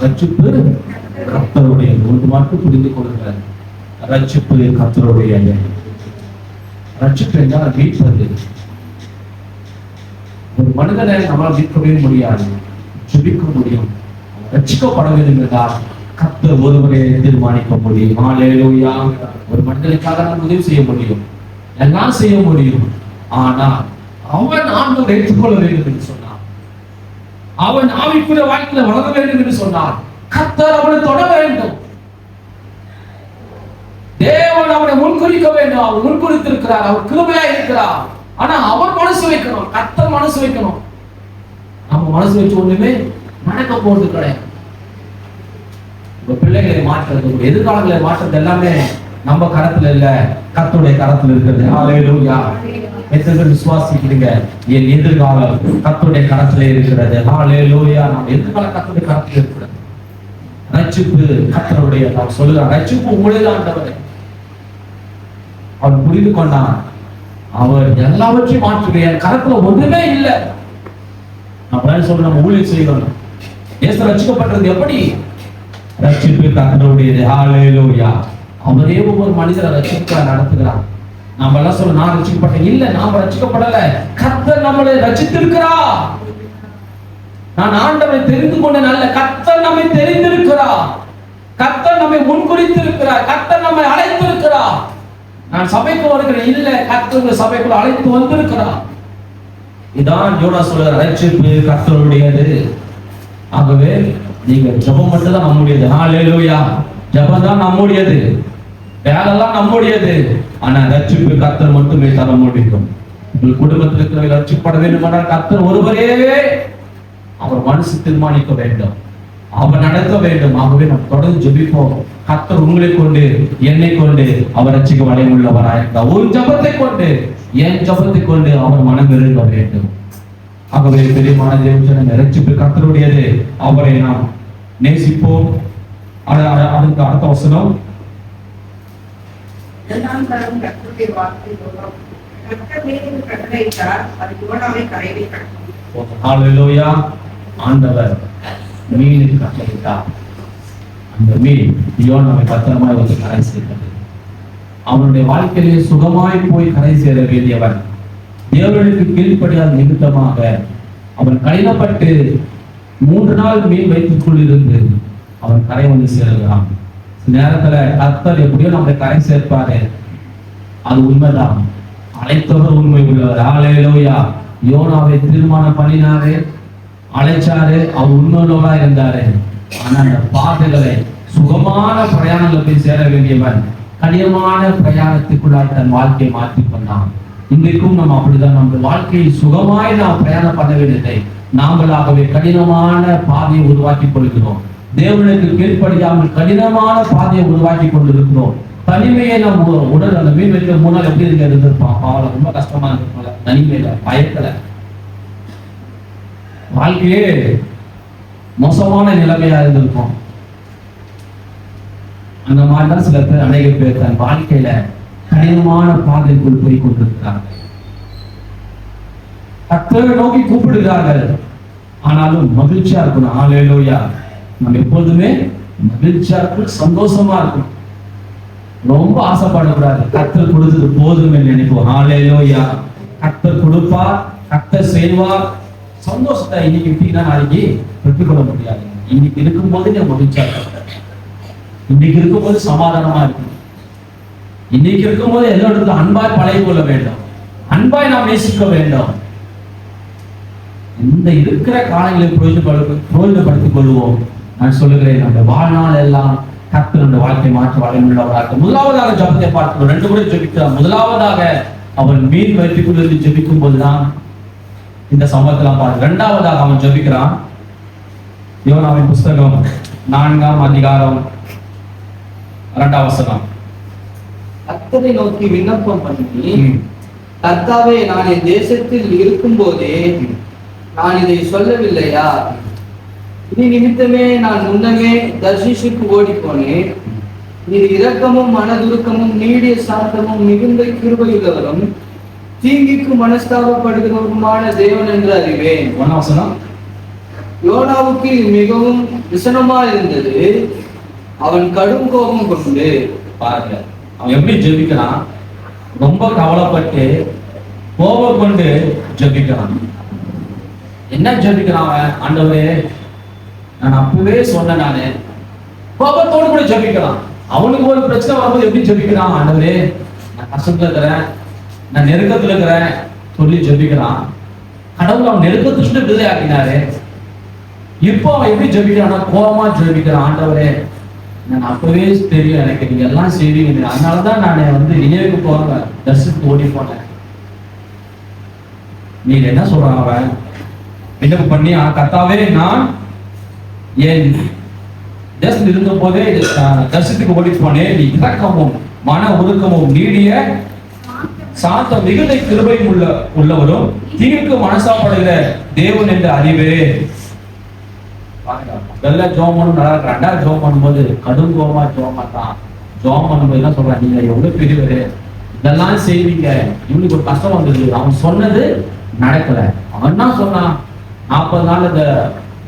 [SPEAKER 1] ரட்சிப்பு கர்த்தருடைய, ஒரு மட்டும் புரிந்து கொள்ளுங்க. ரட்சிப்பு கர்த்தருடைய. ரட்சிப்பு என்றால் மீட்பது. ஒரு மனிதனை நம்மால் மீட்கவே முடியாது, ஜெபிக்க முடியும். ரட்சிக்கப்பட வேண்டும் என்றால் கர்த்தர் ஒருவரே தீர்மானிக்க முடியும். ஹல்லேலூயா. ஒரு மனிதனுக்காக நாம் உதவி செய்ய முடியும், எல்லாம் செய்ய முடியும். ஆனால் அவன் ஆண்டவரை ஏற்றுக்கொள்ள வேண்டும் என்று சொன்னார். அவன் ஆவிக்குரிய வாழ்க்கையில வளர வேண்டும் என்று சொன்னார். கர்த்தர் அவனை தொட வேண்டும். தேவன் அவனை முன்குறிக்க வேண்டும். அவர் முன்குறித்திருக்கிறார், அவர் கிருபையா இருக்கிறார். ஆனா அவர் மனசு வைக்கணும், கர்த்தர் மனசு வைக்கணும். நம்ம மனசு வச்சு ஒண்ணுமே நடக்க போறது கிடையாது. பிள்ளைகளை மாற்றுறது, எதிர்காலங்களை மாற்றுறது எல்லாமே நம்ம கரத்துல இல்ல, கர்த்தருடைய கரத்துல இருக்கிறது. ஹல்லேலூயா. எத்தனை பேர் விசுவாசிக்கிறீங்க? என் எதிர்காலம் கர்த்தருடைய கரத்துல இருக்கிறது. ஹல்லேலூயா. நம்ம எதிர்காலம் கர்த்தருடைய கரத்துல இருக்கிறது. ரட்சிப்பு கர்த்தருடைய. நான் சொல்லுறேன், ரட்சிப்பு உங்களுடைய ஆண்டவர். அவர் புரிந்து கொண்டான், அவர் எல்லாவற்றையும் மாற்றுகிற என் கரத்துல ஒன்றுமே இல்லை. நான் சொல்ல நம்ம ஊழியம் செய்யணும். இயேசு ரட்சிக்கப்பட்டது எப்படி? ரட்சிப்பு கர்த்தருடையது. ஹல்லேலூயா. அவரே ஒவ்வொரு மனிதரை ரட்சிக்க நடத்துகிறார். நாம எல்லாம் சொல்ல, நான் ரட்சிக்கப்பட்டேன். இல்ல, நாம ரட்சிக்கப்படல, கர்த்தர் நம்மளை ரட்சித்திருக்கிறார். நான் ஆண்டவரை தெரிந்து கொண்ட நல்ல, கர்த்தர் நம்மை தெரிந்திருக்கிறார். கர்த்தர் நம்மை முன்குறித்திருக்கிறார். கர்த்தர் நம்மை அழைத்திருக்கிறார். நான் சபைக்கு வருகிறேன், இல்ல, கர்த்தர் சபைக்குள்ள அழைத்து வந்திருக்கிறார். இதான் யோனா சொல்ற, ரட்சிப்பு கர்த்தருடையது. ஆகவே நீங்க ஜெபம் மட்டும் தான் நம்முடையது. ஹல்லேலூயா. ஜெபம் தான் நம்முடையது, வேலைலாம் நம்முடையது. ஆனா ரட்சிப்பு கர்த்தர் மட்டுமே தர முடியும். உங்கள் குடும்பத்தில் இருக்கிறவர்கள் ரட்சிக்கப்பட வேண்டும் என்றால் கர்த்தர் ஒருவரே அவர் மனசு தீர்மானிக்க வேண்டும், அவர் நடத்த வேண்டும். ஆகவே நாம் தொடர்ந்து ஜெபிப்போம். கர்த்தர் உங்களை கொண்டு, என்னை கொண்டு அவர் ரட்சிக்க வல்லவராயிருக்கிறார். ஒரு ஜெபத்தை கொண்டு, என் ஜெபத்தை கொண்டு அவர் மனம் இருக்க வேண்டும். ஆகவே பெரியமான தேவன், ரட்சிப்பு கர்த்தருடையது. அவரை நாம் நேசிப்போம். அதுக்கு அடுத்த வசனம், ஹல்லேலூயா. ஆண்டவர் மீனுக்கு கட்டளையிட்டார். அந்த மீன் யோனாவை பத்திரமாய் வந்து கரை சேர்த்தது. அவனுடைய வாழ்க்கையிலே சுகமாய் போய் கரை சேர வேண்டியவன் தேவனுக்கு கீழ்ப்படியாத நிமித்தமாக அவன் கடினப்பட்டு 3 நாள் மீன் வைத்துக் கொண்டிருந்து அவன் கரை வந்து சேருகிறான். நேரத்துல கர்த்தர் எப்படியோ நம்மளை கரை சேர்ப்பாரு. அது உண்மைதான். அழைத்தவர் உண்மை உள்ளவர். ஹல்லேலூயா. யோனாவை தீர்மானம் பண்ணினாரு, அழைச்சாரு, அவர் உண்மையுள்ளவரா இருந்தாரு. ஆனா அந்த பாதைகளை சுகமான பிரயாணங்களை போய் சேர வேண்டியவன் கடினமான பிரயாணத்துக்குள்ளாய் தன் வாழ்க்கையை மாற்றி கொண்டான். இன்றைக்கும் நம்ம அப்படிதான். நம்ம வாழ்க்கையை சுகமாய் நாம் பிரயாணம் பண்ண வேண்டியதை நாங்களாகவே கடினமான பாதையை உருவாக்கி கொள்கிறோம். தேவனுக்கு கீழ்ப்படியாமல் கடினமான பாதையை உருவாக்கி கொண்டிருக்கிறோம். தனிமையை நம்ம உடல் அந்த மீன் வைக்கிற 3 நாள் எப்படி இருந்திருப்பான். அவளை ரொம்ப கஷ்டமா இருந்திருப்பாங்க. தனிமையில பயத்துல வாழ்க்கையே மோசமான நிலைமையா இருந்திருக்கும். அந்த மாதிரிதான் சில பேர், அநேக பேர் தன் வாழ்க்கையில கடினமான பாதைக்குள் போய் கொண்டிருக்கிறார்கள். கர்த்தரை நோக்கி கூப்பிடுகிறார்கள், ஆனாலும் மகிழ்ச்சியா இருக்கணும். ஹல்லேலூயா. நம்ம எப்பொழுதுமே மகிழ்ச்சியா இருக்கும், சந்தோஷமா இருக்கும். ரொம்ப ஆசைப்படக்கூடாது. கர்த்தர் கொடுத்தது போதும் என்று நினைப்போம். ஹல்லேலூயா. கர்த்தர் கொடுப்பார், கர்த்தர் செய்வார். சந்தோஷத்தை இன்னைக்கு விட்டீங்கன்னா நாளைக்கு பெற்றுக்கொள்ள முடியாது. இன்னைக்கு இருக்கும்போது நீ மகிழ்ச்சியா இருக்க, இன்னைக்கு இருக்கும்போது சமாதானமா இருக்கும், இன்னைக்கு இருக்கும்போது எல்லா இடத்துல அன்பாய் பழகி கொள்ள வேண்டும், அன்பாய் நாம் நேசிக்க வேண்டும். இந்த இருக்கிற காலங்களை பிரயோஜனப்படுத்திக் கொள்வோம். நான் சொல்லுகிறேன், நம்ம வாழ்நாள் எல்லாம் கர்த்தர் நம்முடைய வாழ்க்கை மாற்ற வல்லமையுள்ளவராக. முதலாவதாக ஜெபத்தை பார்க்கிறோம். 2 முறை ஜெபிக்கிறார். முதலாவதாக அவன் மீன் வைத்துக் கொண்டு ஜெபிக்கும் போதுதான் இந்த சம்பவத்தெல்லாம் பாருங்க. 2வதாக அவன் ஜெபிக்கிறான். யோனாவின் புஸ்தகம் 4ஆம் அதிகாரம் 2ஆம் வசனம்.
[SPEAKER 2] கர்த்தரை நோக்கி விண்ணப்பம் பண்ணி, கர்த்தாவே, நான் என் தேசத்தில் இருக்கும் போதே நான் இதை சொல்லவில்லையா? இது நிமித்தமே நான் முன்னமே தர்ஷீஷுக்கு ஓடி போனேன். இது இரக்கமும் மனதுருக்கமும் நீடிய சாந்தமும் மிகுந்த கிருபையுள்ளவரும் தீங்கிக்கு மனஸ்தாபப்படுகிறவருமான தேவன் என்று அறிவேன். யோனாவுக்கு மிகவும் விசனமா இருந்தது. அவன் கடும் கோபம் கொண்டு,
[SPEAKER 1] பாருங்க அவன் எப்படி ஜெபிக்கிறான். ரொம்ப கவலைப்பட்டு கோபம் கொண்டு ஜெபிக்கிறான். என்ன ஜெபிக்கிறான் அவன்? ஆண்டவரே, நான் அப்பவே சொன்னேன். நானு கோபத்தோடு கூட ஜெபிக்கிறான். அவனுக்கு ஒரு பிரச்சனை வரும்போது எப்படி ஜெபிக்கிறான்? ஆண்டவரே, நான் கஷ்டத்துல இருக்கிறேன், நான் நெருக்கத்துல இருக்கிறேன் சொல்லி ஜெபிக்கிறான். கடவுள் அவன் நெருக்கத்துல விடுதலை ஆக்கினாரு. இப்போ அவன் எப்படி ஜெபிக்கிறான்? கோபமா ஜெபிக்கிறான். ஆண்டவரே, நான் அப்பவே தெரியும், எனக்கு நீங்க எல்லாம் செய்வீங்க, அதனாலதான் நான் வந்து நினைவுக்கு போறேன், தர்ஷனுக்கு ஓடி போனேன். நீங்க என்ன சொல்றான்? அவன் விண்ணப்பம் பண்ணி, கர்த்தாவே, நான் என் தேசத்தில் இருந்த போதே தர்ஷத்துக்கு ஓடி போனேன். நீ இரக்கமும் மன ஒடுக்கமும் நீடிய சாந்த மிகுந்த கிருபையும் உள்ளவரும் தீர்க்கு மனசாப்படுகிற தேவன் என்று அறிவே. வெள்ள ஜோம் பண்ணும் நல்லா இருக்கு. 2வது ஜோம் பண்ணும்போது கடும் கோபமா ஜோம் மாட்டான். ஜோம் பண்ணும்போது என்ன சொல்றான்? நீங்க எவ்வளவு பெரியவரு, இதெல்லாம் செய்வீங்க, இவனுக்கு ஒரு கஷ்டம் வந்தது, அவன் சொன்னது நடக்கல. அவன் என்ன சொன்னான்? 40 நாள் இந்த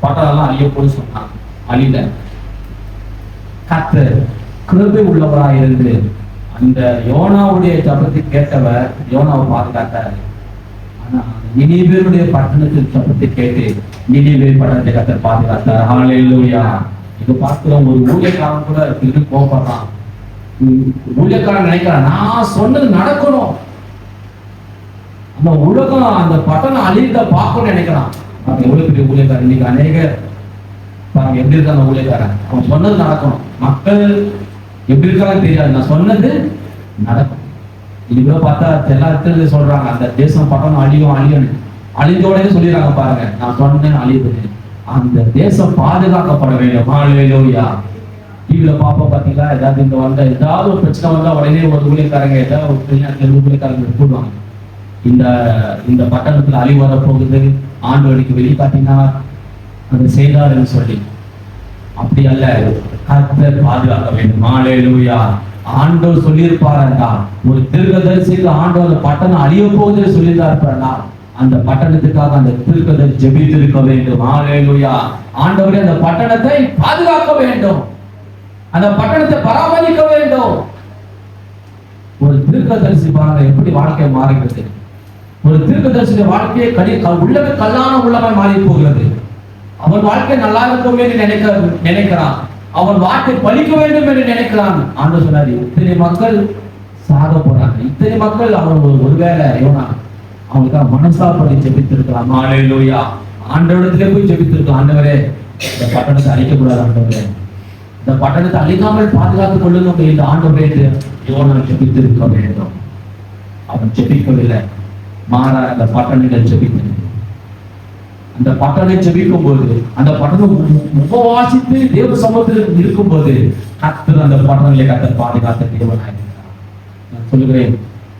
[SPEAKER 1] பட்டரெல்லாம் அழிய போய் சொன்னான். அழில. கர்த்தர் கிருபை உள்ளவராக இருந்து அந்த யோனாவுடைய ஜபத்தை கேட்டவர் யோனாவை பாதுகாத்தார். ஆனா நினிவேவுடைய பட்டணத்தின் ஜபத்தை கேட்டு நினிவே பட்டணத்தை கர்த்தர் பாதுகாத்தார். ஹல்லேலூயா. இங்க பார்க்கிறோம், ஒரு ஊழியக்காரன் கூட திருப்பி கோபப்படுறான். ஊழியக்காரன் நினைக்கிறான், நான் சொன்னது நடக்கணும், அந்த உலகம் அந்த பட்டணம் அழிந்த பார்க்கணும்னு நினைக்கிறான். எவ்வளவு பெரிய ஊழியக்காரன். இன்னைக்கு அநேக பாருங்க எப்படி இருக்காங்க ஊழியக்காரன். அவன் சொன்னது நடக்கணும். மக்கள் எப்படி இருக்காங்கன்னு தெரியாது, நான் சொன்னது நடக்கும். இவ்வளோ பார்த்தா எல்லா இடத்துல சொல்றாங்க, அந்த தேசம் பட்டணம் அழியும் அழிந்தோடனே சொல்லிடுறாங்க. பாருங்க, நான் சொன்னேன் அழியுது. அந்த தேசம் பாதுகாக்கப்பட வேண்டும். ஹல்லேலூயா. டிவியில பாப்பா பாத்தீங்களா, ஏதாவது இங்க வந்தா ஏதாவது ஒரு பிரச்சனை வந்தா உடனே ஒரு ஊழியக்காரங்க ஏதாவது ஒரு ஊழியக்காரங்க கூடுவாங்க. இந்த பட்டணத்துல அழிவு வர போகுது, ஆண்டவருக்கு வெளிக்காட்டினார், அதை செய்தார் என்று சொல்லி. அப்படி அல்ல, கர்த்தர் பாதுகாக்க வேண்டும். ஹல்லேலூயா. ஆண்டவர் சொல்லியிருப்பாருன்னா, ஒரு தீர்க்கதரிசிக்கு ஆண்டவர் பட்டணம் அழிய போகுதுன்னு சொல்லியிருந்தாருன்னா, அந்த பட்டணத்துக்காக அந்த தீர்க்கதரிசி ஜெபித்திருக்க வேண்டும். ஹல்லேலூயா. ஆண்டவரே, அந்த பட்டணத்தை பாதுகாக்க வேண்டும். அந்த பட்டணத்தை பராமரிக்க வேண்டும். ஒரு தீர்க்கதரிசி பாருங்க எப்படி வாழ்க்கை மாறுகிறது. ஒரு தீர்க்கதரிசி வாழ்க்கையை உள்ளவே கல்லான உள்ளமாய் மாறி போகிறது. அவன் வாழ்க்கை நல்லா இருக்கும் என்று நினைக்கிறான். அவன் வாழ்க்கை பலிக்க வேண்டும் என்று நினைக்கிறான். ஆண்டவர் சொன்னாரு, இத்தனை மக்கள் சாக போறாங்க, இத்தனை மக்கள் அவன் ஒருவேளை யோனா அவனுக்காக மனசாப்படி ஜெபித்திருக்கலாம். ஹல்லேலூயா. ஆண்டவரிடத்திலே போய் ஜெபித்திருக்கலாம், ஆண்டவரே இந்த பட்டணத்தை அழிக்கக்கூடாது, ஆண்டவரே இந்த பட்டணத்தை அழிக்காமல் பாதுகாத்துக் கொள்ளுங்க இந்த ஆண்டவரே என்று யோனா ஜெபித்திருக்க வேண்டும். அவன் ஜெபிக்கவில்லை, மாறா அந்த பட்டணங்கள் ஜெபித்தது. அந்த பட்டணம் ஜெபிக்கும் போது, அந்த பட்டணம் உபவாசித்து தேவ சமூகத்தில் இருக்கும் போது கர்த்தர் அந்த பட்டணங்களை கர்த்தர் பாதுகாத்த தேவனாய் இருக்கிறார். நான் சொல்லுகிறேன்,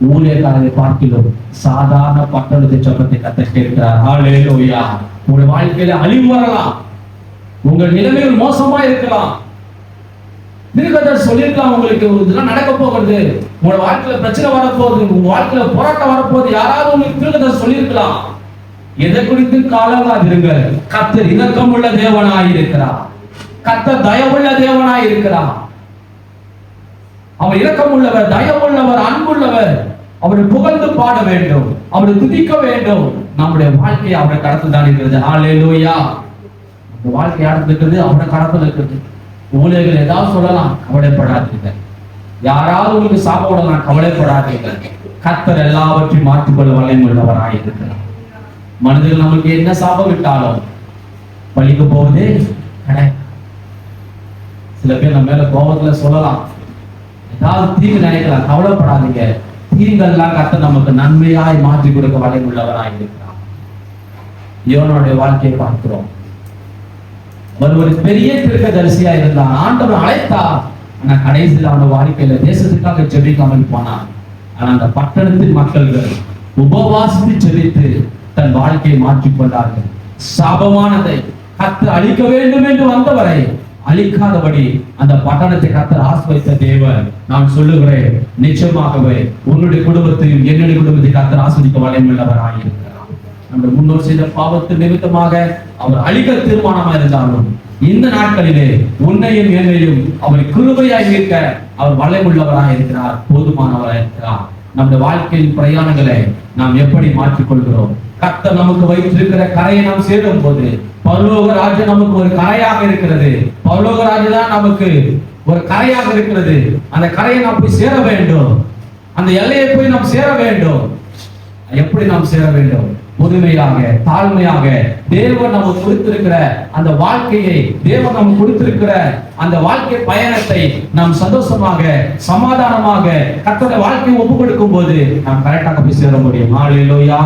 [SPEAKER 1] ஊழியக்காரரை பார்க்கிறோம், சாதாரண பட்டணத்தை சபத்தை கர்த்தர் கேட்கிறார். ஹல்லேலூயா. உங்களுடைய வாழ்க்கையில அழிவு வரலாம், உங்கள் நிலைமைகள் மோசமா இருக்கலாம். தீர்க்கதரிசி சொல்லியிருக்கலாம், உங்களுக்கு இதெல்லாம் நடக்க போகிறது, உங்களோட வாழ்க்கையில பிரச்சனை வரப்போகுது, உங்க வாழ்க்கையில போராட்டம் வரப்போகுது. யாராவது உங்களுக்கு தீர்க்கதரிசி சொல்லியிருக்கலாம். எதை குறித்து காலங்காதிருங்கள், கர்த்தர் இரக்கமுள்ள தேவனாய் இருக்கிறார், கர்த்தர் தயவுள்ள தேவனாய் இருக்கிறார். அவர் இரக்கமுள்ளவர், தயவுள்ளவர், அன்புள்ளவர். அவரை புகழ்ந்து பாட வேண்டும், அவரை துதிக்க வேண்டும். நம்முடைய வாழ்க்கை அவருடைய கடத்தில் தான் இருக்கிறது. ஹல்லேலூயா. இந்த வாழ்க்கை யாருக்கு இருக்கிறது? அவருடைய கடத்தில் இருக்கிறது. ஊழியர்கள் ஏதாவது சொல்லலாம், கவலைப்படாதீர்கள். யாராவது உங்களுக்கு சாப்பிடலாம், கவலைப்படாதீர்கள். கர்த்தர் எல்லாவற்றையும் மாற்றிக்கொள்ள வல்லமையுள்ளவராய் இருக்கிறார். மனிதர்கள் நமக்கு என்ன சாபம் விட்டாலும் பழிக்க போவதே கிடையாது. சில பேர் நம்ம மேல கோபத்துல சொல்லலாம், ஏதாவது தீங்கு நினைக்கலாம், கவலைப்படாதீங்க. தீங்கெல்லாம் கர்த்தர் நமக்கு நன்மையாய் மாற்றி கொடுக்க வல்லமையுள்ளவராய் இருக்கிறார். யோனாவுடைய வாழ்க்கையை பார்க்கிறோம். ஒரு பெரிய தீர்க்கதரிசியா இருந்தான், ஆண்டவர் அழைத்தார். ஆனா கடைசியில் அவனோட வாழ்க்கையில தேசத்துக்காக ஜெபிக்காமல் போனான். ஆனா அந்த பட்டணத்தின் மக்கள்கள் உபவாசித்து ஜெபித்து தன் வாழ்க்கையை மாற்றிக் கொண்டார்கள். சாபமானதை கர்த்தர் அழிக்க வேண்டும் என்று வந்தவரை அழிக்காதபடி அந்த பட்டணத்தை கர்த்தர் ஆசீர்வதித்த தேவன். நான் சொல்லுகிறேன், நிச்சயமாகவே உங்களுடைய குடும்பத்தையும் என்னுடைய குடும்பத்தை கர்த்தர் ஆசீர்வதிக்க வல்லமையுள்ளவராய் இருக்கிறார். நம்முடைய முன்னோர் செய்த பாவத்தின் நிமித்தமாக அவர் அழிக்க தீர்மானமா இருந்தாலும் இந்த நாட்களிலே உன்னையும் என்னையும் அவர் கிருபையாய் இருக்க அவர் வல்லமையுள்ளவராய் இருக்கிறார், போதுமானவராய் இருக்கிறார். நம்முடைய வாழ்க்கையின் பிரயாணங்களை நாம் எப்படி மாற்றிக்கொள்கிறோம்? கர்த்தர் நமக்கு வைத்திருக்கிற கரையை நாம் சேரும் போது பரலோக ராஜ்யம் நமக்கு ஒரு கரையாக இருக்கிறது. பரலோக ராஜ்யம் தான் நமக்கு ஒரு கரையாக இருக்கிறது. அந்த கரையை நாம் போய் சேர வேண்டும், அந்த எல்லையை போய் நாம் சேர வேண்டும். எப்படி நாம் சேர வேண்டும்? பொறுமையாக, தாழ்மையாக, தேவன் நமக்கு கொடுத்திருக்கிற அந்த வாழ்க்கையை, தேவன் நமக்கு கொடுத்திருக்கிற அந்த வாழ்க்கை பயணத்தை நாம் சந்தோஷமாக, சமாதானமாக கர்த்தருடைய வாழ்க்கையை ஒப்பு கொடுக்கும் போது நாம் கரெக்டாக போய் சேர முடியும். ஹல்லேலூயா.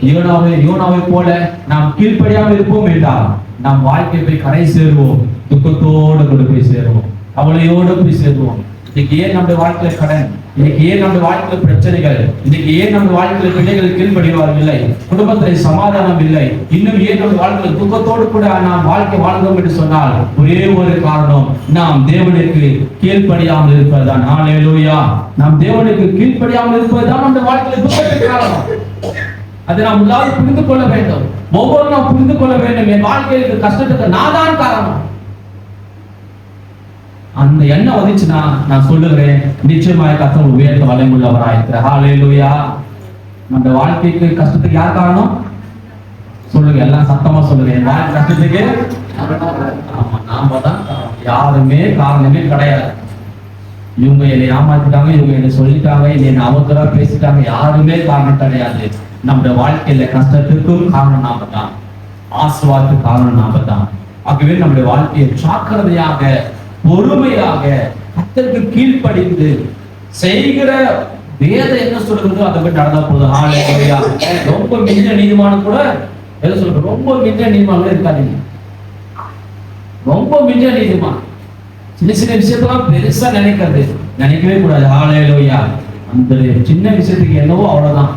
[SPEAKER 1] யோனாவை போல நாம் கீழ்ப்படியாமல் இருப்போம் என்றால் நாம் வாழ்க்கை போய் கரை சேருவோம், துக்கத்தோடு கொண்டு போய் சேருவோம், கவலையோடு போய் சேருவோம். இன்னைக்கு ஏன் நம்முடைய வாழ்க்கையில கடன், இன்னைக்கு ஏன் நம்முடைய வாழ்க்கையில பிரச்சனைகள், இன்னைக்கு ஏன் நம்முடைய வாழ்க்கையில பிள்ளைகள் கீழ்ப்படிவார்கள், குடும்பத்தில் சமாதானம் இல்லை, இன்னும் ஏன் நம்முடைய வாழ்க்கையில துக்கத்தோடு கூட நாம் வாழ்க்கை வாழ்ந்தோம் என்று சொன்னால் ஒரே ஒரு காரணம், நாம் தேவனுக்கு கீழ்ப்படியாமல் இருப்பதுதான். ஹல்லேலூயா. நாம் தேவனுக்கு கீழ்ப்படியாமல் இருப்பதுதான் நம்முடைய வாழ்க்கையில துக்கத்திற்கு காரணம். அதை நாம் எல்லாரும் புரிந்து கொள்ள வேண்டும். ஒவ்வொரு நாம் புரிந்து கொள்ள வேண்டும், என் வாழ்க்கையில் கஷ்டத்துக்கு நான் தான் காரணம். அந்த எண்ணம் வந்துச்சுன்னா நான் சொல்லுகிறேன், நிச்சயமாக கர்த்தர் உயர்த்த வல்லமையுள்ளவராய் இருக்கிறார். ஹல்லேலூயா. நம்ம வாழ்க்கைக்கு கஷ்டத்துக்கு யார் காரணம்? சொல்லுங்க, எல்லாம் சத்தமா சொல்லுங்க. என் வாழ்க்கை கஷ்டத்துக்கு ஆமா நாம தான் காரணம். யாருமே காரணமே கிடையாது. இவங்க என்னை ஏமாத்திட்டாங்க, இவங்க என்னை சொல்லிட்டாங்க, என்னை அவதூறா பேசிட்டாங்க, யாருமே காரணம் கிடையாது. நம்முடைய வாழ்க்கையில கஷ்டத்துக்கும் காரணம் நாம தான், ஆசீர்வாதத்துக்கு காரணம் நாம தான். ஆகவே நம்முடைய வாழ்க்கையை ஜாக்கிரதையாக, பொறுமையாக, கர்த்தருக்கு கீழ்ப்படிந்து செய்கிற வேதம் என்ன சொல்றதோ அதை போய் நடந்தா போதும். ஹல்லேலூயா. ரொம்ப மிஞ்ச நீதிமானம் கூட எதை சொல்ற, ரொம்ப மிஞ்ச நீதிமானம் இருக்காதீங்க. ரொம்ப மிஞ்ச நீதிமான் சின்ன சின்ன விஷயத்தெல்லாம் பெருசா நினைக்கவே கூடாது. ஹல்லேலூயா. அந்த சின்ன விஷயத்துக்கு என்னவோ அவ்வளவுதான்.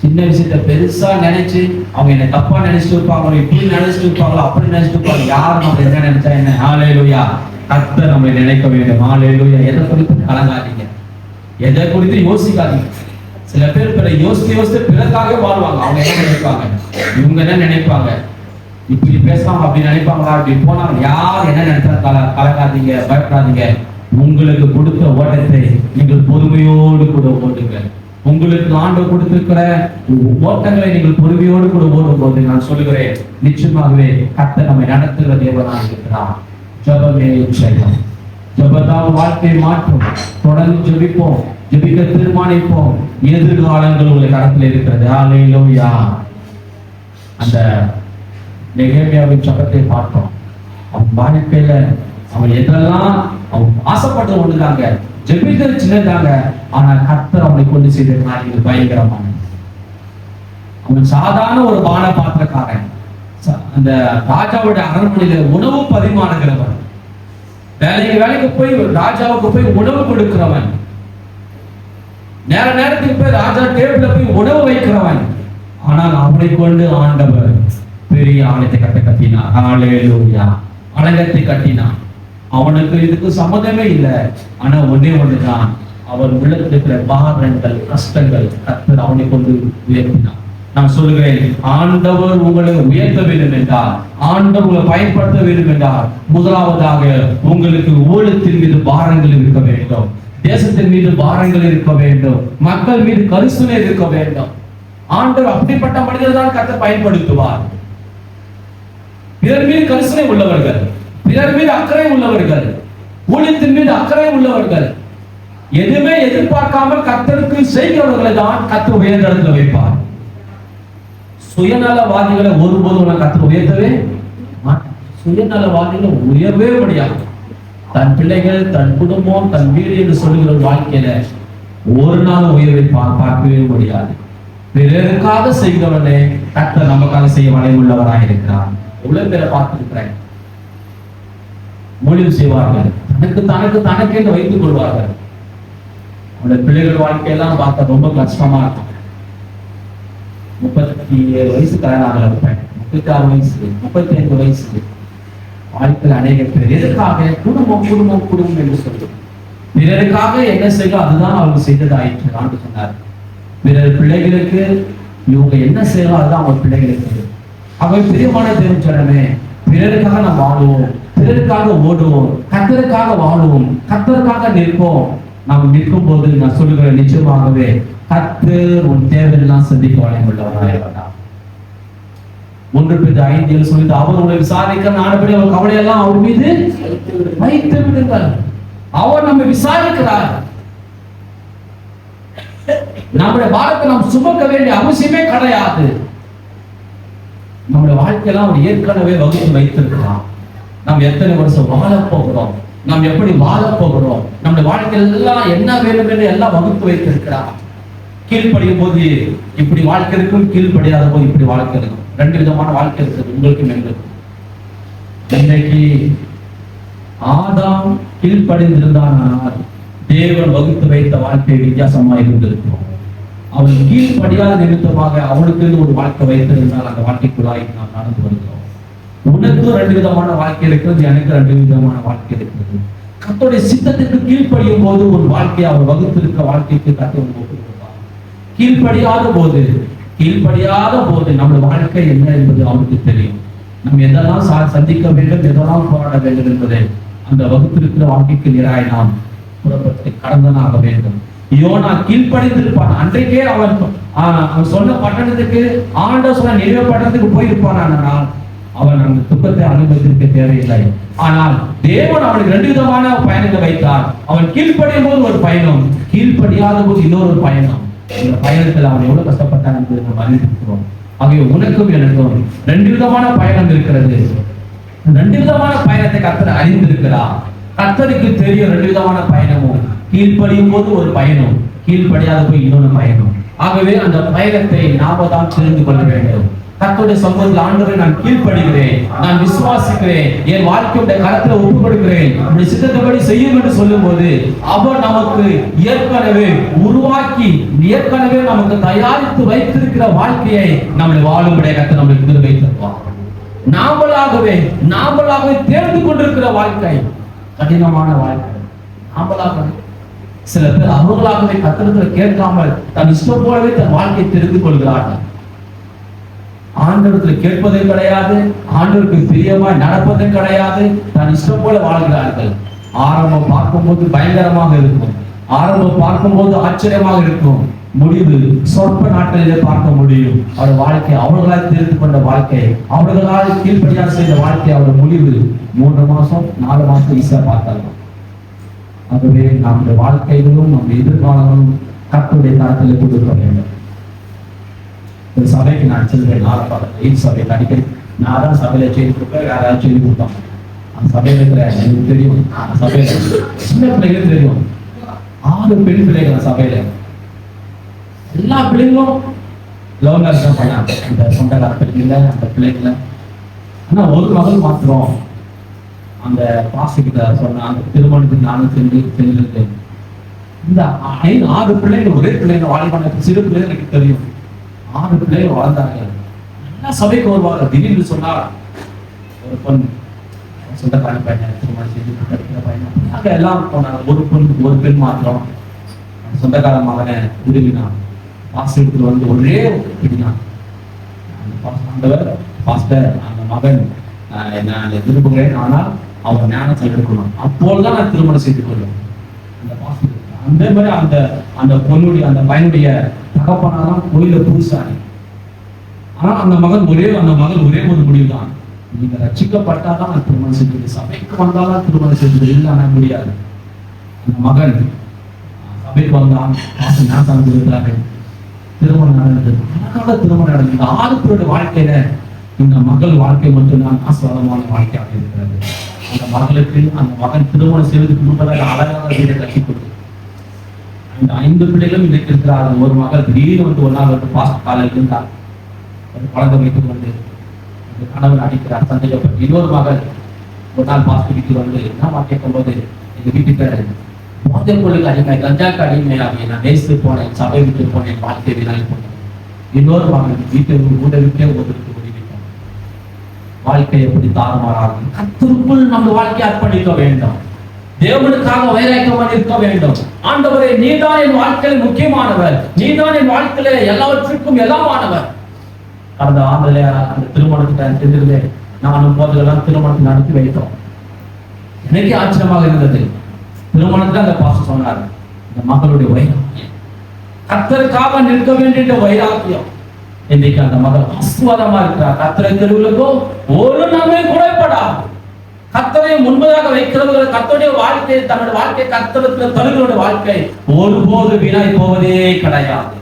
[SPEAKER 1] சின்ன விஷயத்த பெருசா நினைச்சு அவங்க என்ன தப்பா நினைச்சிட்டு இருப்பாங்க, இப்படி நினைச்சிட்டு இருப்பாங்களோ அப்படி நினைச்சிட்டு இருப்பாங்க. யாரும் நம்ம என்ன நினைச்சா என்ன? ஹல்லேலூயா. கர்த்தர் நம்மை நினைக்க வேண்டும். ஹல்லேலூயா. எதை குறித்து கலங்காதீங்க, எதை குறித்து யோசிக்காதீங்க. சில பேர் யோசித்து பிறக்காக வாழ்வாங்க. அவங்க என்ன நினைப்பாங்க, இவங்க என்ன நினைப்பாங்க, இப்படி பேசாம அப்படி நினைப்பாங்களா, அப்படி போனாங்க, யார் என்ன நினைச்சா கலங்காதீங்க, பயப்படாதீங்க. உங்களுக்கு கொடுத்த ஓட்டத்தை நீங்கள் பொறுமையோடு கூட ஓடுங்க. உங்களுக்கு ஆண்டவர் கொடுத்திருக்கிற ஓட்டங்களை நீங்கள் பொறுமையோடு கூட ஓடும் போது நான் சொல்லுகிறேன், நிச்சயமாகவே கர்த்தர் நம்மை நடத்துகிற தேவனாக இருக்கிறார். ஜெபமே ஜெயம். ஜெபத்தால் வாழ்க்கையை மாற்றும். தொடர்ந்து ஜெபிப்போம், ஜெபிக்க தீர்மானிப்போம். எதிர்காலங்கள் உங்களை கரத்தில் இருக்கிறது. ஹல்லேலூயா. அந்த நெகேமியாவின் ஜெபத்தை பார்த்தோம். அவன் வாழ்க்கையில அவன் எதெல்லாம் அவன் ஆசைப்பட்டு ஒண்ணுதாங்க, ஜெபித்தது சின்னதாங்க, ஆனா கர்த்தர் அவனை கொண்டு செய்த காரியங்கள் பயங்கரமான. அவன் சாதாரண ஒரு பான பாத்திரக்காரன், அந்த ராஜாவுடைய அரண்மனையில உணவு பரிமாறுகிறவன், வேலைக்கு போய் ராஜாவுக்கு போய் உணவு கொடுக்கிறவன், நேரத்துக்கு போய் ராஜா டேபிள்ல போய் உணவு வைக்கிறவன். ஆனால் அவனை கொண்டு ஆண்டவர் பெரிய ஆலயத்தை கட்டினார். ஹல்லேலூயா. அலங்கத்தை கட்டினான். அவனுக்கு இதுக்கு சம்மதமே இல்லை. ஆனா ஒன்னே ஒண்ணுதான், அவர் உள்ளத்தில் இருக்கிற பாரங்கள், கஷ்டங்கள் கர்த்தர் அவனை கொண்டு உயர்த்தினார். நான் சொல்லுகிறேன், ஆண்டவர் உங்களை உயர்த்த வேண்டும் என்றால், ஆண்டவர் உங்களை பயன்படுத்த வேண்டும் என்றால், முதலாவதாக உங்களுக்கு ஊழியத்தின் மீது பாரங்கள் இருக்க வேண்டும், தேசத்தின் மீது பாரங்கள் இருக்க வேண்டும், மக்கள் மீது கரிசனை இருக்க வேண்டும். ஆண்டவர் அப்படிப்பட்ட மனிதர் தான் கர்த்தர் பயன்படுத்துவார். பிறர் மீது கரிசனை உள்ளவர்கள், பிறர் மீது அக்கறை உள்ளவர்கள், ஊழியத்தின் மீது அக்கறை உள்ளவர்கள், எதுவுமே எதிர்பார்க்காமல் கர்த்தருக்கு செய்கிறவர்களை தான் கர்த்தர் உயர்ந்த இடத்துல வைப்பார். சுயநலவாதிகளை ஒருபோதும் கர்த்தர் உயர்த்தவே மாட்டார். சுயநலவாதிகளை உயர்வே முடியாது. தன் பிள்ளைகள், தன் குடும்பம், தன் வீடு என்று சொல்லுகிற வாழ்க்கையில ஒரு நாள் உயர்வை பார்க்கவே முடியாது. பிறருக்காக செய்கிறவனே கர்த்தர் நமக்காக செய்ய வளைவுள்ளவராக இருக்கிறார். எவ்வளவு பேரை பார்த்திருக்கிறேன், ஊழியம் செய்வார்கள், தனக்கு என்று வைத்துக் கொள்வார்கள். அவருடைய பிள்ளைகள் வாழ்க்கையெல்லாம் பார்க்க ரொம்ப கஷ்டமா இருக்கும். 37 வயசு கல்யாணம் இருப்பேன், 36 வயசு, 35 வயசு வாழ்க்கையில் அநேக பேர் எதற்காக குடும்பம் குடும்பம் குடும்பம் என்று சொல்லுவோம். பிறருக்காக என்ன செய்யும் அதுதான் அவங்க செய்ததாயிற்று ஆண்டு சொன்னார். பிறர் பிள்ளைகளுக்கு இவங்க என்ன செய்யலாம் அதுதான் அவங்க பிள்ளைகளுக்கு. அவை பிரியமான தேவன் சொன்னமே, பிறருக்காக நாம் வாழுவோம், பிறருக்காக ஓடுவோம், கர்த்தருக்காக வாழுவோம், கர்த்தருக்காக நிற்போம். நாம் நிற்கும் போது நான் சொல்லுகிறேன், நிச்சயமாகவே கர்த்தர் உன் தேவையெல்லாம் சந்திக்க வளைவுள்ளவராக. 1 Peter 5 சொல்லிட்டு, அவர் உங்களை விசாரிக்க நாடுபடி அவர் கவலையெல்லாம் அவர் மீது வைத்து விடுங்கள். அவர் நம்மை விசாரிக்கிறார். நம்முடைய பாரத்தை நாம் சுமக்க வேண்டிய அவசியமே கிடையாது. நம்முடைய வாழ்க்கையெல்லாம் அவர் ஏற்கனவே வகுத்து வைத்திருக்கிறார். நாம் எத்தனை வருஷம் வாழ போகிறோம், நாம் எப்படி வாழ போகிறோம், நம்முடைய வாழ்க்கையில் எல்லாம் என்ன வேண்டும் என்று எல்லாம் வகுத்து வைத்திருக்கிறார். கீழ்ப்படியும் போது இப்படி வாழ்க்கை இருக்கும், கீழ்ப்படியாத போது இப்படி வாழ்க்கை இருக்கும். 2 விதமான வாழ்க்கை இருக்குது உங்களுக்கும் எங்களுக்கும். இன்னைக்கு ஆதாம் கீழ்ப்படிந்திருந்தானால் தேவன் வகுத்து வைத்த வாழ்க்கை வித்தியாசமா இருந்திருக்கும். அவன் கீழ்ப்படியாத நிமித்தமாக அவனுக்கு ஒரு வாழ்க்கை வைத்திருந்தால் அந்த வாழ்க்கைக்குள்ளாய் நாம் நடந்து வருகிறோம். உனக்கு 2 விதமான வாழ்க்கை இருக்கிறது, எனக்கு 2 விதமான வாழ்க்கை இருக்கிறது. கர்த்தருடைய சித்தத்துக்கு கீழ்ப்படியும் போது ஒரு வாழ்க்கையை அவர் வகுத்திருக்க வாழ்க்கைக்கு கர்த்தர் ஒப்புக்கொடுப்பார். கீழ்ப்படியாத போது நம்முடைய வாழ்க்கை என்ன என்பது அவனுக்கு தெரியும். நம்ம எதெல்லாம் சந்திக்க வேண்டும், எதெல்லாம் போராட வேண்டும் என்பதை அந்த வகுத்திருக்கிற வாழ்க்கைக்கு நேராய் நாம் புறப்பட்டு கடந்தனாக வேண்டும். யோனா கீழ்ப்படிந்திருப்பான். அன்றைக்கே அவன் சொன்ன பட்டணத்துக்கு ஆண்டவர் சொன்ன நினைவு பட்டணத்துக்கு போயிருப்பான். ஆனால் அவன் அந்த துக்கத்தை அனுபவித்திருக்க தேவையில்லை. ஆனால் தேவன் அவனுக்கு 2 விதமான பயணத்தை வைத்தார். அவன் கீழ்ப்படியும் போது ஒரு பயணம், கீழ்ப்படியாத போது இன்னொரு பயணம். இந்த பயணத்தில் அவன் எவ்வளவு கஷ்டப்பட்டான் என்பதை நாம் அறிந்திருக்கிறோம். ஆகிய உனக்கும் எனக்கும் 2 விதமான பயணம் இருக்கிறது. 2 விதமான பயணத்தை கர்த்தர் அறிந்திருக்கிறார். கர்த்தருக்கு தெரியும் 2 விதமான பயணமும். கீழ்ப்படியும் போது ஒரு பயணம், கீழ்ப்படியாத போய் இன்னொரு பயணம். ஆகவே அந்த பயணத்தை நாம தான் தெரிந்து கொள்ள வேண்டும். கர்த்தருடைய சமூகத்தில் ஆண்டவரை நான் கீழ்ப்படுகிறேன், நான் விசுவாசிக்கிறேன், என் வாழ்க்கையுடைய கரத்துல ஒப்பு கொடுக்கிறேன், அப்படி சித்தத்தபடி செய்யும் என்று சொல்லும் போது அவர் நமக்கு ஏற்கனவே உருவாக்கி ஏற்கனவே நமக்கு தயாரித்து வைத்திருக்கிற வாழ்க்கையை நம்மளை வாழும்படியாக கர்த்தர் நம்மளுக்கு வைத்திருப்பார். நாமளாகவே தேர்ந்து கொண்டிருக்கிற வாழ்க்கை கடினமான வாழ்க்கை. நாமளாகவே சில பேர் அவர்களாகவே கர்த்தரிடத்துல கேட்காமல் தன் இஷ்டம் போலவே தன் வாழ்க்கையை தெரிந்து கொள்கிறார்கள். ஆண்டவரத்தில் கேட்பதும் கிடையாது, ஆண்டவருக்கு பிரியமாய் நடப்பதும் கிடையாது, தன் இஷ்டம் போல வாழ்கிறார்கள். ஆரம்பம் பார்க்கும்போது பயங்கரமாக இருக்கும், ஆரம்பம் பார்க்கும்போது ஆச்சரியமாக இருக்கும், முடிவு சொற்ப நாட்களிலே பார்க்க முடியும். அவர் வாழ்க்கை, அவர்களால் தெரிந்து கொண்ட வாழ்க்கை, அவர்களால் கீழ்ப்படியாக செய்த வாழ்க்கை, அவர் முடிவு 3 மாசம் 4 மாசம் ஈஸியா பார்த்தாங்க. ஆகவே நம்முடைய வாழ்க்கைகளும் நம்முடைய எதிர்காலங்களும் கர்த்தருடைய தரத்தில் கொடுக்க வேண்டும். ஒரு சபைக்கு நான் செல்வேன், ஆரம்பத்தில் சபைக்கு அடிக்கடி நான் தான் சபையில செய்து கொடுப்பேன், யாராவது செய்து கொடுப்பாங்க. அந்த சபையில இருக்கிற எனக்கு தெரியும், அந்த சபையில சின்ன பிள்ளைகளும் தெரியும், 6 பெண் பிள்ளைகள் சபையில. எல்லா பிள்ளைங்களும் லவ் மேரேஜ் தான் பண்ணாங்க, அந்த சொந்தக்கார பிள்ளைங்கள, அந்த பிள்ளைங்கள. ஆனா ஒரு மகள் மாத்திரம் அந்த பாசிக்கிட்ட சொன்ன அந்த திருமணத்துக்கு நானும் சென்று இந்த 6 பிள்ளைங்க ஒரே பிள்ளைங்க வாலிபான சிறு பிள்ளைங்க எனக்கு தெரியும். 6 பிள்ளைங்க வளர்ந்தாங்க. எல்லா சபைக்கு வருவாங்க. திடீர்னு சொன்னா ஒரு பொண்ணு சொந்தக்கார பையன் திருமணம் செஞ்சு படிக்கிற பையன் அங்க எல்லாம் போனாங்க. ஒரு பொண்ணு ஒரு பெண் மாத்திரம் சொந்தக்கார மகனை விரும்பினான். பாஸ்டர் வந்து ஒரே பிடினான். பாஸ்டர் அந்த மகன் நான் விரும்புகிறேன், ஆனால் அவங்க ஞானத்தை எடுக்கணும், அப்போதுதான் நான் திருமணம் செய்து கொள்ளும். அந்த பாஸ்டர் அந்த மாதிரி அந்த பொண்ணுடைய அந்த பையனுடைய தகப்பனாதான் கோயில பூசாரி. ஆனா அந்த மகன் ஒரே ஒரு முடிவு தான், நீங்க ரட்சிக்கப்பட்டாதான் நான் திருமணம் செஞ்சது, சபைக்கு வந்தாதான் திருமணம் செஞ்சது, இல்லைன்னா முடியாது. அந்த மகன் சபைக்கு வந்தான், ஞானம் கொடுத்தாரு, திருமணம் நடந்தது. அதனால திருமணம் நடந்தது. 6 பேருடைய வாழ்க்கையில இந்த மகள் வாழ்க்கை மட்டும்தான் ஆசீர்வாதமான வாழ்க்கையாக இருக்கிறது. அந்த மகளுக்கு அந்த மகன் திருமணம் செய்வதற்கு முன்பதாக அழகான வீடை கட்டி கொடுத்து அந்த 5 பிள்ளைகளும் இன்னைக்கு இருக்கிறார்கள். ஒரு மகள் திடீர்னு வந்து ஒரு நாள் வந்து பாஸ்ட் காலையில் இருந்தார், ஒரு குழந்தை வைத்து வந்து கணவன் அடிக்கிறார், சந்தேகப்பட்டு. இன்னொரு மகள் ஒரு நாள் பாஸ்ட் வீட்டுக்கு வந்து என்ன கேட்கும் போது, எங்க வீட்டுக்கு போதை பொருளுக்கு அடிமை, கஞ்சாக்கு அடிமையாகி நான் நேசு போனேன், சபை விட்டு போனேன், வாழ்க்கை வீணாகி போனேன். இன்னொரு மகன் வீட்டை கூட விட்டே ஒதுக்கு முடிவிட்டான். வாழ்க்கை எப்படி தாறுமாறாகும். கர்த்தருக்குள் நம்ம வாழ்க்கையை அர்ப்பணிக்க வேண்டும், தேவனுக்காக வைராக்கியமாக இருக்க வேண்டும். ஆண்டவரே, நீதான் என் வாழ்க்கையில் முக்கியமானவர், நீதான் என் வாழ்க்கையில எல்லாவற்றுக்கும் எல்லாமானவர். கடந்த ஆண்டுல அந்த திருமணத்துக்கு நானும் போதெல்லாம் திருமணத்தை நடத்தி வைத்தோம். எனக்கே ஆச்சரியமாக இருந்தது. திருமணத்துல அந்த பாஸ்டர் சொன்னார், இந்த மகளுடைய வைராக்கியம், கர்த்தருக்காக நிற்க வேண்டிய வைராக்கியம். இன்னைக்கு அந்த மகள் ஆசீர்வாதமா இருக்கிறார். கர்த்தரை தெருவுலோ ஒரு நன்மை குறைபடாது. கர்த்தரை முன்பதாக வைக்கிறவர்கள் கர்த்தருடைய வாழ்க்கை, தன்னுடைய வாழ்க்கை கர்த்தருக்கு தருகளுடைய வாழ்க்கை ஒருபோது வீணாய் போவதே கிடையாது.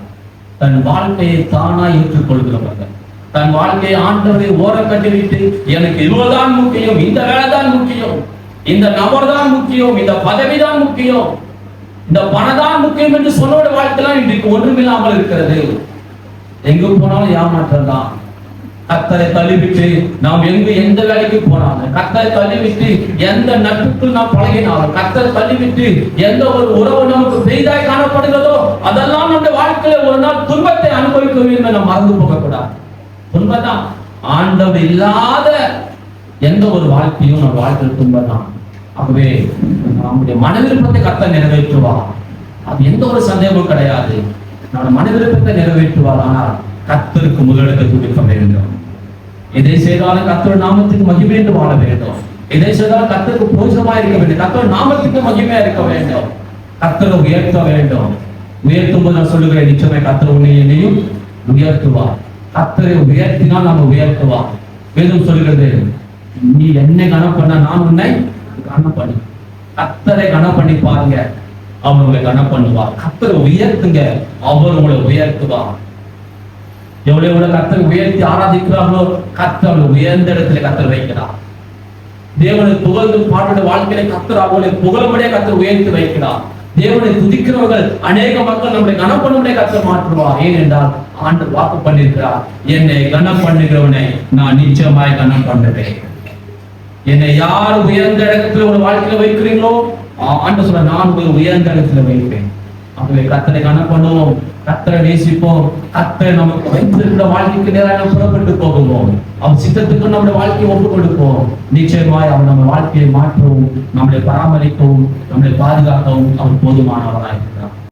[SPEAKER 1] தன் வாழ்க்கையை தானா ஏற்றுக்கொள்கிறவர்கள், தன் வாழ்க்கையை ஆண்டவரை ஓர கட்டிவிட்டு எனக்கு இதுதான் முக்கியம், இந்த வேலை தான் முக்கியம், இந்த நபர் தான் முக்கியம், இந்த பதவி தான் முக்கியம், இந்த பணம் தான் முக்கியம் என்று சொன்னோட வாழ்க்கைலாம் இன்றைக்கு ஒன்றுமில்லாமல் இருக்கிறது. எங்கு போனாலும் ஏமாற்றம் தான். கர்த்தரை தள்ளிவிட்டு நாம் எந்த வேலைக்கு போனாலும், கர்த்தரை தள்ளிவிட்டு எந்த நட்புக்குள் நாம் பழகினாலும், கர்த்தரை தள்ளிவிட்டு எந்த ஒரு உறவு நமக்கு பெரிதாய் காணப்படுகிறதோ அதெல்லாம் நம்முடைய வாழ்க்கையில ஒரு நாள் துன்பத்தை அனுபவிக்க வேண்டும். நாம் மறந்து போகக்கூடாது. துன்பம்தான். ஆண்டவர் இல்லாத எந்த ஒரு வாழ்க்கையும் நம்ம வாழ்க்கையில் துன்பம் தான். ஆகவே நம்முடைய மன விருப்பத்தை கர்த்தர் நிறைவேற்றுவார், அது எந்த ஒரு சந்தேகமும் கிடையாது. நம்முடைய மன விருப்பத்தை நிறைவேற்றுவார். ஆனால் கர்த்தருக்கு முதலிடத்தை கொடுக்க வேண்டும். எதை செய்தாலும் கர்த்தர் நாமத்துக்கு மகிமை என்று வாழ வேண்டும். எதை செய்தாலும் கர்த்தருக்கு பிரோஜனமா இருக்க வேண்டும். கர்த்தர் நாமத்துக்கு மகிமையா இருக்க வேண்டும். கர்த்தரை உயர்த்த வேண்டும். உயர்த்தும் போது நான் சொல்லுகிறேன், நிச்சயமாய் கர்த்தர் உன்னை என்னையும் உயர்த்துவார். கர்த்தரை உயர்த்தினால் நம்ம உயர்த்துவார். வேதம் சொல்லுகிறது, நீ என்னை கனம் பண்ண நான் உன்னை கனம் பண்ணி. கர்த்தரை கனம் பண்ணி பாருங்க, அவர் உங்களை கனம் பண்ணுவார். கர்த்தரை உயர்த்துங்க, அவர் உங்களை உயர்த்துவார். எவ்வளவு கர்த்தரை உயர்த்தி ஆராதிக்கிறார்களோ கர்த்தர் உயர்ந்த இடத்துல கர்த்தர் வைக்கிறார். தேவனை புகழ்ந்து பாடுற வாழ்க்கையில கர்த்தர் அவர்களை புகழும்படியா கர்த்தர் உயர்த்தி வைக்கிறார். தேவனை துதிக்கிறவர்கள் அநேக மக்கள் நம்முடைய கனம் பண்ணும்படியா கர்த்தர் மாற்றுவார். ஏனென்றால் ஆண்டவர் வாக்கு பண்ணியிருக்கிறார், என்னை கனம் பண்ணுகிறவனை நான் நிச்சயமாய் கனம் பண்ணுவேன். என்னை யார் உயர்ந்த இடத்துல ஒரு வாழ்க்கையில வைக்கிறீங்களோ ஆண்டவர் சொல்ற, நான் ஒரு உயர்ந்த இடத்துல வைப்பேன். ஆகவே கர்த்தரை கனம் பண்ணுவோம், கர்த்தரை நேசிப்போம். கர்த்தரை நமக்கு வைத்திருக்கிற வாழ்க்கைக்கு நேராக புறப்பட்டு போகுவோம். அவர் சித்தத்துக்கு நம்முடைய வாழ்க்கையை ஒப்பு கொடுப்போம். நிச்சயமாய் அவர் நம்ம வாழ்க்கையை மாற்றவும், நம்மளை பராமரிக்கவும், நம்மளை பாதுகாக்கவும் அவர் போதுமானவராக இருக்கிறார்.